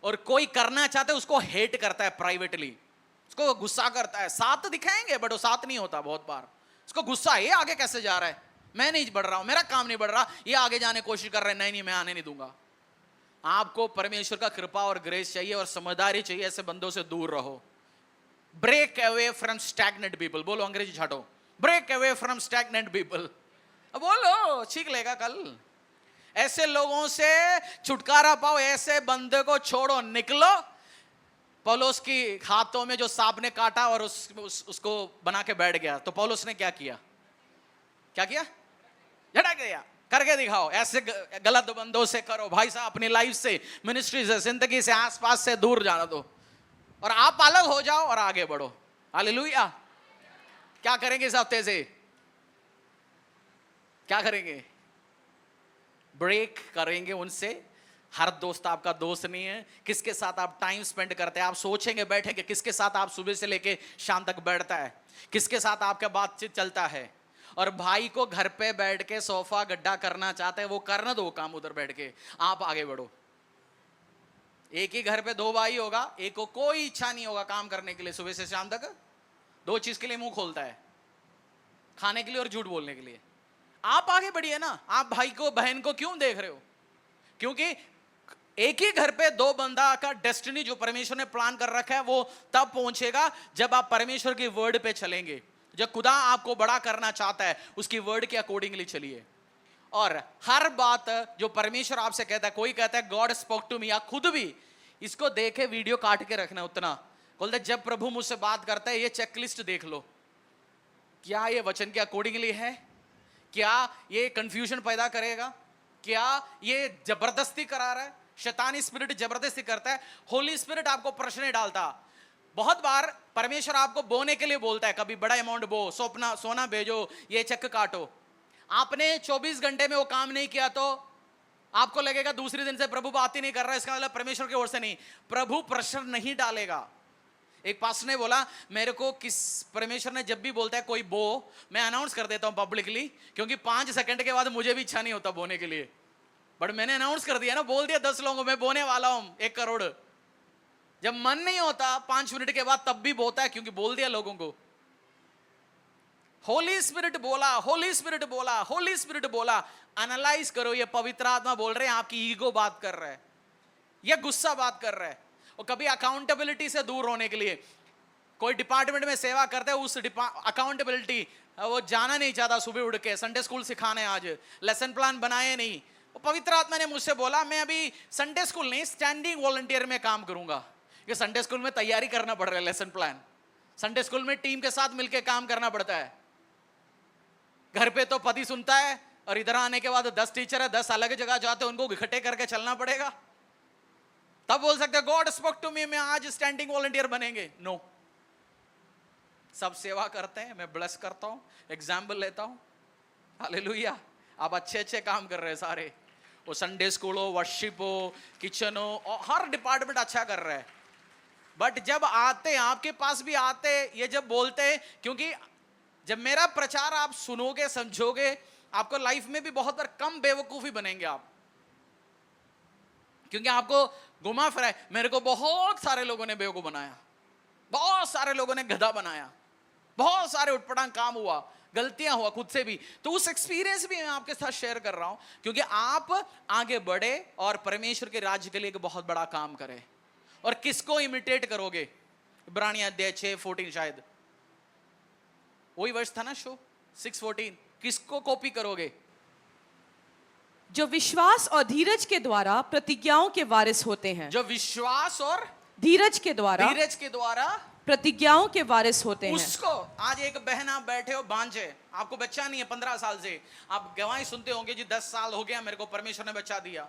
और कोई करना चाहता है, उसको हेट करता है प्राइवेटली, उसको गुस्सा करता है। साथ दिखाएंगे बट वो साथ नहीं होता। बहुत बार उसको गुस्सा है, ये आगे कैसे जा रहा है, मैं नहीं बढ़ रहा हूं, मेरा काम नहीं बढ़ रहा, ये आगे जाने की कोशिश कर रहे हैं, नहीं नहीं मैं आने नहीं दूंगा। आपको परमेश्वर का कृपा और ग्रेस चाहिए और समझदारी चाहिए, ऐसे बंदों से दूर रहो। Break away from stagnant people. बोलो अंग्रेजी छाटो, break away from stagnant people. बोलो, सीख लेगा कल। ऐसे लोगों से छुटकारा पाओ, ऐसे बंदे को छोड़ो, निकलो। पौलुस की हाथों में जो सांप ने काटा और उसको बना के बैठ गया, तो पौलुस ने क्या किया? क्या किया? झटक गया। करके दिखाओ। ऐसे गलत बंदों से करो भाई साहब, अपनी लाइफ से, मिनिस्ट्री से, जिंदगी से, आसपास से दूर जाना दो और आप अलग हो जाओ और आगे बढ़ो। हालेलुया। क्या करेंगे इस हफ्ते से? क्या करेंगे? ब्रेक करेंगे उनसे। हर दोस्त आपका दोस्त नहीं है। किसके साथ आप टाइम स्पेंड करते हैं, आप सोचेंगे, बैठेंगे किसके साथ आप सुबह से लेके शाम तक बैठता है, किसके साथ आपका बातचीत चलता है। और भाई को घर पे बैठ के सोफा गड्ढा करना चाहते हैं, वो करना दो काम उधर बैठ के, आप आगे बढ़ो। एक ही घर पे दो भाई होगा, एक को कोई इच्छा नहीं होगा काम करने के लिए, सुबह से शाम तक दो चीज के लिए मुंह खोलता है, खाने के लिए और झूठ बोलने के लिए। आप आगे बढ़िए ना। आप भाई को बहन को क्यों देख रहे हो? क्योंकि एक ही घर पे दो बंदा का डेस्टिनी जो परमेश्वर ने प्लान कर रखा है वो तब पहुंचेगा जब आप परमेश्वर की वर्ड पे चलेंगे। जब खुदा आपको बड़ा करना चाहता है उसकी वर्ड के अकॉर्डिंगली चलिए। और हर बात जो परमेश्वर आपसे कहता है, कोई कहता है गॉड स्पोक टू मी, या खुद भी इसको देखे वीडियो काट के रखना। उतना बोलते जब प्रभु मुझसे बात करता है ये चेकलिस्ट देख लो, क्या ये वचन के अकॉर्डिंगली है, क्या ये कंफ्यूजन पैदा करेगा, क्या ये जबरदस्ती करा रहा है। शैतानी स्पिरिट जबरदस्ती करता है, होली स्पिरिट आपको प्रश्न नहीं डालता। बहुत बार परमेश्वर आपको बोने के लिए बोलता है, कभी बड़ा अमाउंट बो, सोना भेजो, ये चेक काटो। आपने 24 घंटे में वो काम नहीं किया तो आपको लगेगा दूसरे दिन से प्रभु बात ही नहीं कर रहा है, इसका मतलब परमेश्वर की ओर से नहीं। प्रभु प्रेशर नहीं डालेगा। एक पास्टर ने बोला मेरे को, किस परमेश्वर ने जब भी बोलता है कोई बो, मैं अनाउंस कर देता हूं पब्लिकली, क्योंकि 5 सेकंड के बाद मुझे भी इच्छा नहीं होता बोने के लिए, बट मैंने अनाउंस कर दिया ना, बोल दिया 10 लोगों को मैं बोने वाला हूं 1 करोड़। जब मन नहीं होता 5 मिनट के बाद तब भी बोलता है, क्योंकि बोल दिया लोगों को। होली स्पिरिट बोला, होली स्पिरिट बोला, होली स्पिरिट बोला। एनालाइज करो, ये पवित्र आत्मा बोल रहे हैं, आपकी ईगो बात कर रहा है, ये गुस्सा बात कर रहा है। और कभी अकाउंटेबिलिटी से दूर होने के लिए कोई डिपार्टमेंट में सेवा करते हैं, उस अकाउंटेबिलिटी वो जाना नहीं चाहता, सुबह उठ के संडे स्कूल सिखाने, आज लेसन प्लान बनाए नहीं। वो पवित्र आत्मा ने मुझसे बोला मैं अभी संडे स्कूल नहीं, स्टैंडिंग वॉलंटियर में काम करूंगा। ये संडे स्कूल में तैयारी करना पड़ रहा है, लेसन प्लान। संडे स्कूल में टीम के साथ मिलकर काम करना पड़ता है। घर पे तो पति सुनता है और इधर आने के बाद 10 टीचर है, 10 अलग जगह जाते हैं, उनको इकट्ठे करके चलना पड़ेगा। तब बोल सकते गॉड स्पोक टू मी, मैं आज स्टैंडिंग वॉलंटियर बनेंगे। नो, सब सेवा करते हैं, मैं ब्लेस करता हूं, एग्जाम्पल लेता हूं। हालेलुया। आप अच्छे अच्छे काम कर रहे हैं सारे, वो संडे स्कूल हो, वर्शिप हो, किचन हो, और हर डिपार्टमेंट अच्छा कर रहा है। बट जब आते, आपके पास भी आते, ये जब बोलते, क्योंकि जब मेरा प्रचार आप सुनोगे, समझोगे, आपको लाइफ में भी बहुत बार कम बेवकूफी बनेंगे आप, क्योंकि आपको घुमा फिरा। मेरे को बहुत सारे लोगों ने बेवकूफ बनाया, बहुत सारे लोगों ने गधा बनाया, बहुत सारे उटपटांग काम हुआ, गलतियां हुआ खुद से भी। तो उस एक्सपीरियंस भी मैं आपके साथ शेयर कर रहा हूं, क्योंकि आप आगे बढ़े और परमेश्वर के राज्य के लिए एक बहुत बड़ा काम करें। और किसको इमिटेट करोगे? इब्रानियन अध्याय 6:14, शायद वही वर्ष था ना, शो 6:14। किसको कॉपी करोगे? जो विश्वास और धीरज के द्वारा प्रतिज्ञाओं के वारिस होते हैं। जो विश्वास और धीरज के द्वारा प्रतिज्ञाओं के वारिस होते हैं। उसको, आज एक बहन आप बैठे हो, बांझे, आपको बच्चा नहीं है 15 साल से, आप गवाही सुनते होंगे जी 10 साल हो गया मेरे को, परमेश्वर ने बच्चा दिया।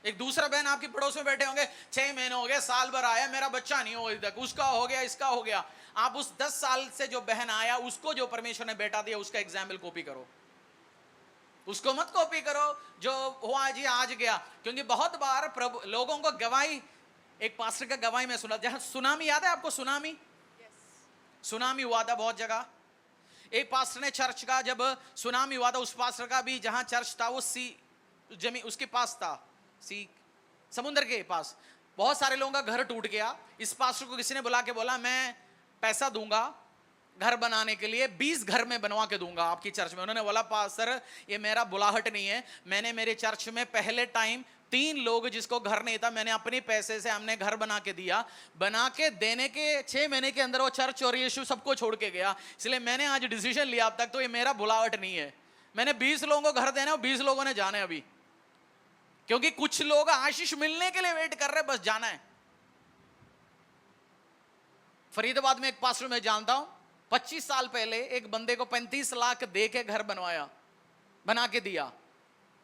एक दूसरा बहन आपकी पड़ोस में बैठे होंगे, 6 महीने हो गए, साल भर आया, मेरा बच्चा नहीं हो तक, उसका हो गया, इसका हो गया। आप उस 10 साल से जो बहन आया, उसको जो परमेश्वर ने बेटा दिया, उसका एग्जाम्पल कॉपी करो, उसको मत कॉपी करो जो हुआ जी आज गया। क्योंकि बहुत बार प्रभु लोगों को गवाही, एक पास्टर का गवाही में सुना, जहां सुनामी याद है आपको? सुनामी हुआ था बहुत जगह। एक पास्टर ने चर्च का जब सुनामी हुआ था, उस पास्टर का भी जहां चर्च था वो जमीन उसके पास था, समुद्र के पास। बहुत सारे लोगों का घर टूट गया। इस पास्टर को किसी ने बुला के बोला, मैं पैसा दूंगा घर बनाने के लिए, 20 घर में बनवा के दूंगा आपकी चर्च में। उन्होंने बोला, पास्टर ये मेरा बुलाहट नहीं है, मैंने मेरे चर्च में पहले टाइम 3 लोग जिसको घर नहीं था, मैंने अपने पैसे से हमने घर बना के दिया। बना के देने के 6 महीने के अंदर वो चर्च और यीशु सबको छोड़ के गया। इसलिए मैंने आज डिसीजन लिया, अब तक तो ये मेरा बुलाहट नहीं है, मैंने 20 लोगों को घर देना है, 20 लोगों ने जाना है अभी, क्योंकि कुछ लोग आशीष मिलने के लिए वेट कर रहे हैं, बस जाना है। फरीदाबाद में एक पास्टर मैं जानता हूं, 25 साल पहले एक बंदे को 35 लाख दे के घर बनवाया, बना के दिया।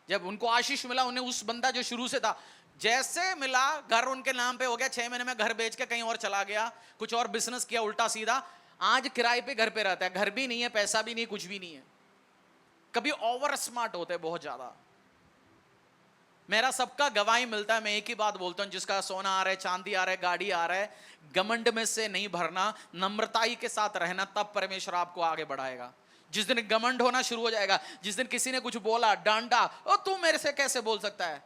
जब उनको आशीष मिला, उन्हें उस बंदा जो शुरू से था, जैसे मिला घर उनके नाम पे हो गया, 6 महीने में घर बेच के कहीं और चला गया, कुछ और बिजनेस किया उल्टा सीधा। आज किराए पे घर पे रहता है, घर भी नहीं है, पैसा भी नहीं, कुछ भी नहीं है। कभी ओवर स्मार्ट होते हैं बहुत ज्यादा। मेरा सबका गवाही मिलता है, मैं एक ही बात बोलता हूं, जिसका सोना आ रहा है, चांदी आ रहा है, गाड़ी आ रहा है, घमंड में से नहीं भरना, नम्रताई के साथ रहना, तब परमेश्वर आपको आगे बढ़ाएगा। जिस दिन घमंड होना शुरू हो जाएगा, जिस दिन किसी ने कुछ बोला, डांटा, ओ तू मेरे से कैसे बोल सकता है,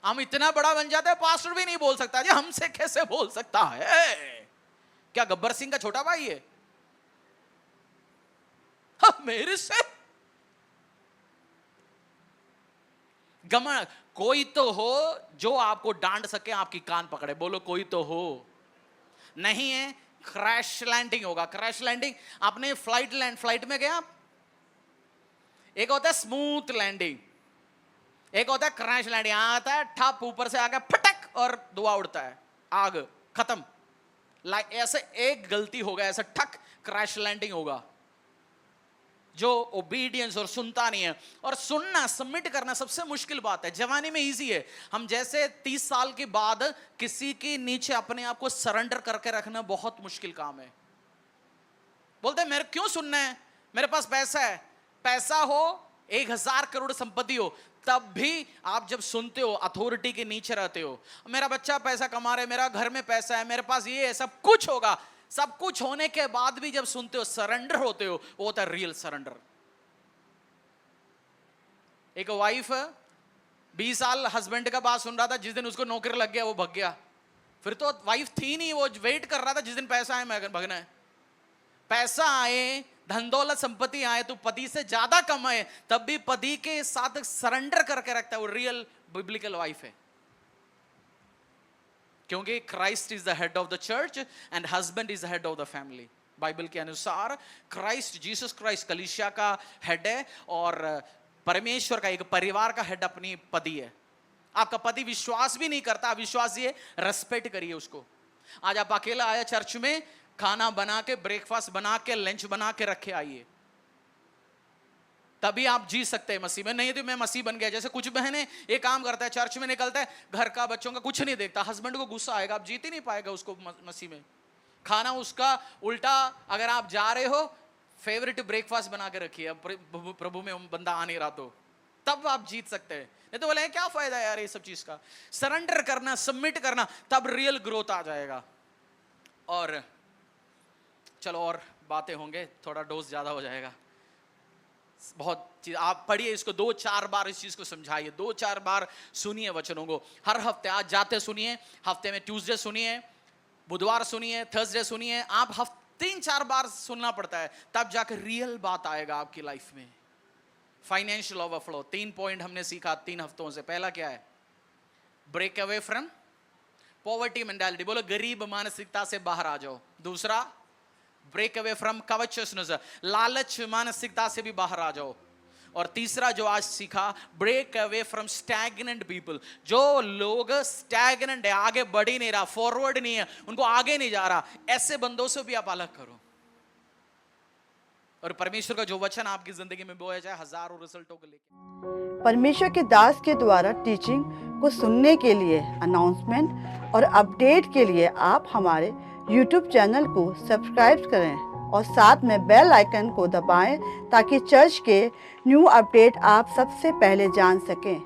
हम इतना बड़ा बन जाते हैं, पास्टर भी नहीं बोल सकता जी, हमसे कैसे बोल सकता है, क्या गब्बर सिंह का छोटा भाई है, मेरे से घमंड। कोई तो हो जो आपको डांट सके, आपकी कान पकड़े, बोलो कोई तो हो। नहीं है, क्रैश लैंडिंग होगा। क्रैश लैंडिंग, आपने फ्लाइट में गया, एक होता है स्मूथ लैंडिंग, एक होता है क्रैश लैंडिंग। आता है ठप, ऊपर से आगे फटक और धुआं उड़ता है, आग खत्म। ऐसे एक गलती होगा, ऐसे ठक क्रैश लैंडिंग होगा। जो ओबीडियंस और सुनता नहीं है, और सुनना, सबमिट करना सबसे मुश्किल बात है। जवानी में इजी है, हम जैसे 30 साल के बाद किसी के नीचे अपने आप को सरेंडर करके रखना बहुत मुश्किल काम है। बोलते हैं मेरे क्यों सुनना है, मेरे पास पैसा है, पैसा हो 1000 करोड़ संपत्ति हो, तब भी आप जब सुनते हो, अथॉरिटी के नीचे रहते हो। मेरा बच्चा पैसा कमा रहा है, मेरा घर में पैसा है, मेरे पास ये है, सब कुछ होगा। सब कुछ होने के बाद भी जब सुनते हो, सरेंडर होते हो, वो होता है रियल सरेंडर। एक वाइफ 20 साल हस्बैंड का बात सुन रहा था, जिस दिन उसको नौकरी लग गया वो भाग गया। फिर तो वाइफ थी नहीं, वो वेट कर रहा था जिस दिन पैसा आए मैं भगना है। पैसा आए, धन दौलत संपत्ति आए, तो पति से ज्यादा कमाए, तब भी पति के साथ सरेंडर करके रखता है, वो रियल बिब्लिकल वाइफ है। क्योंकि Christ is the head of the church and husband is the head of the family. Bible के अनुसार क्राइस्ट, जीसस क्राइस्ट कलीसिया का हेड है, और परमेश्वर का एक परिवार का हेड अपनी पति है। आपका पति विश्वास भी नहीं करता, विश्वास ये रेस्पेक्ट करिए उसको। आज आप अकेला आया चर्च में, खाना बना के, ब्रेकफास्ट बना के, लंच बना के रखे आइए, तभी आप जी सकते हैं मसीह में। नहीं तो मैं मसीह बन गया। जैसे कुछ बहनें एक काम करता है, चर्च में निकलता है, घर का बच्चों का कुछ नहीं देखता, हस्बैंड को गुस्सा आएगा, आप जीत ही नहीं पाएगा उसको मसीह में। खाना उसका उल्टा, अगर आप जा रहे हो, फेवरेट ब्रेकफास्ट बना के रखिए, प्रभु में बंदा आ नहीं रहा तो, तब आप जीत सकते हैं। नहीं तो बोले क्या फायदा यार ये सब चीज का। सरेंडर करना, सबमिट करना, तब रियल ग्रोथ आ जाएगा। और चलो और बातें होंगे, थोड़ा डोज ज्यादा हो जाएगा। बहुत चीज आप पढ़िए, इसको 2-4 बार इस चीज को समझाइए, 2-4 बार सुनिए वचनों को। हर हफ्ते आज जाते सुनिए, हफ्ते में ट्यूसडे सुनिए, बुधवार सुनिए, थर्सडे सुनिए। आप 3-4 बार सुनना पड़ता है, तब जाकर रियल बात आएगा आपकी लाइफ में। फाइनेंशियल ओवरफ्लो, 3 पॉइंट हमने सीखा 3 हफ्तों से। पहला क्या है? Break away from poverty mentality, बोलो गरीब मानसिकता से बाहर आ जाओ। दूसरा, ब्रेक अवे फ्रॉम कवचसनेस, लालच मानसिकता से भी बाहर आ जाओ। और तीसरा जो आज सीखा, break away from stagnant people. जो लोग स्टैग्नेंट है, आगे बढ़ ही नहीं रहा, फॉरवर्ड नहीं है, उनको आगे नहीं जा रहा, ऐसे बंदों से भी आप अलग करो। और परमेश्वर का जो वचन आपकी जिंदगी में बोया जाए, हजारों रिजल्टों को लेकर। परमेश्वर के दास के द्वारा टीचिंग को सुनने के लिए, अनाउंसमेंट और अपडेट के लिए आप हमारे YouTube चैनल को सब्सक्राइब करें और साथ में बेल आइकन को दबाएं, ताकि चर्च के न्यू अपडेट आप सबसे पहले जान सकें।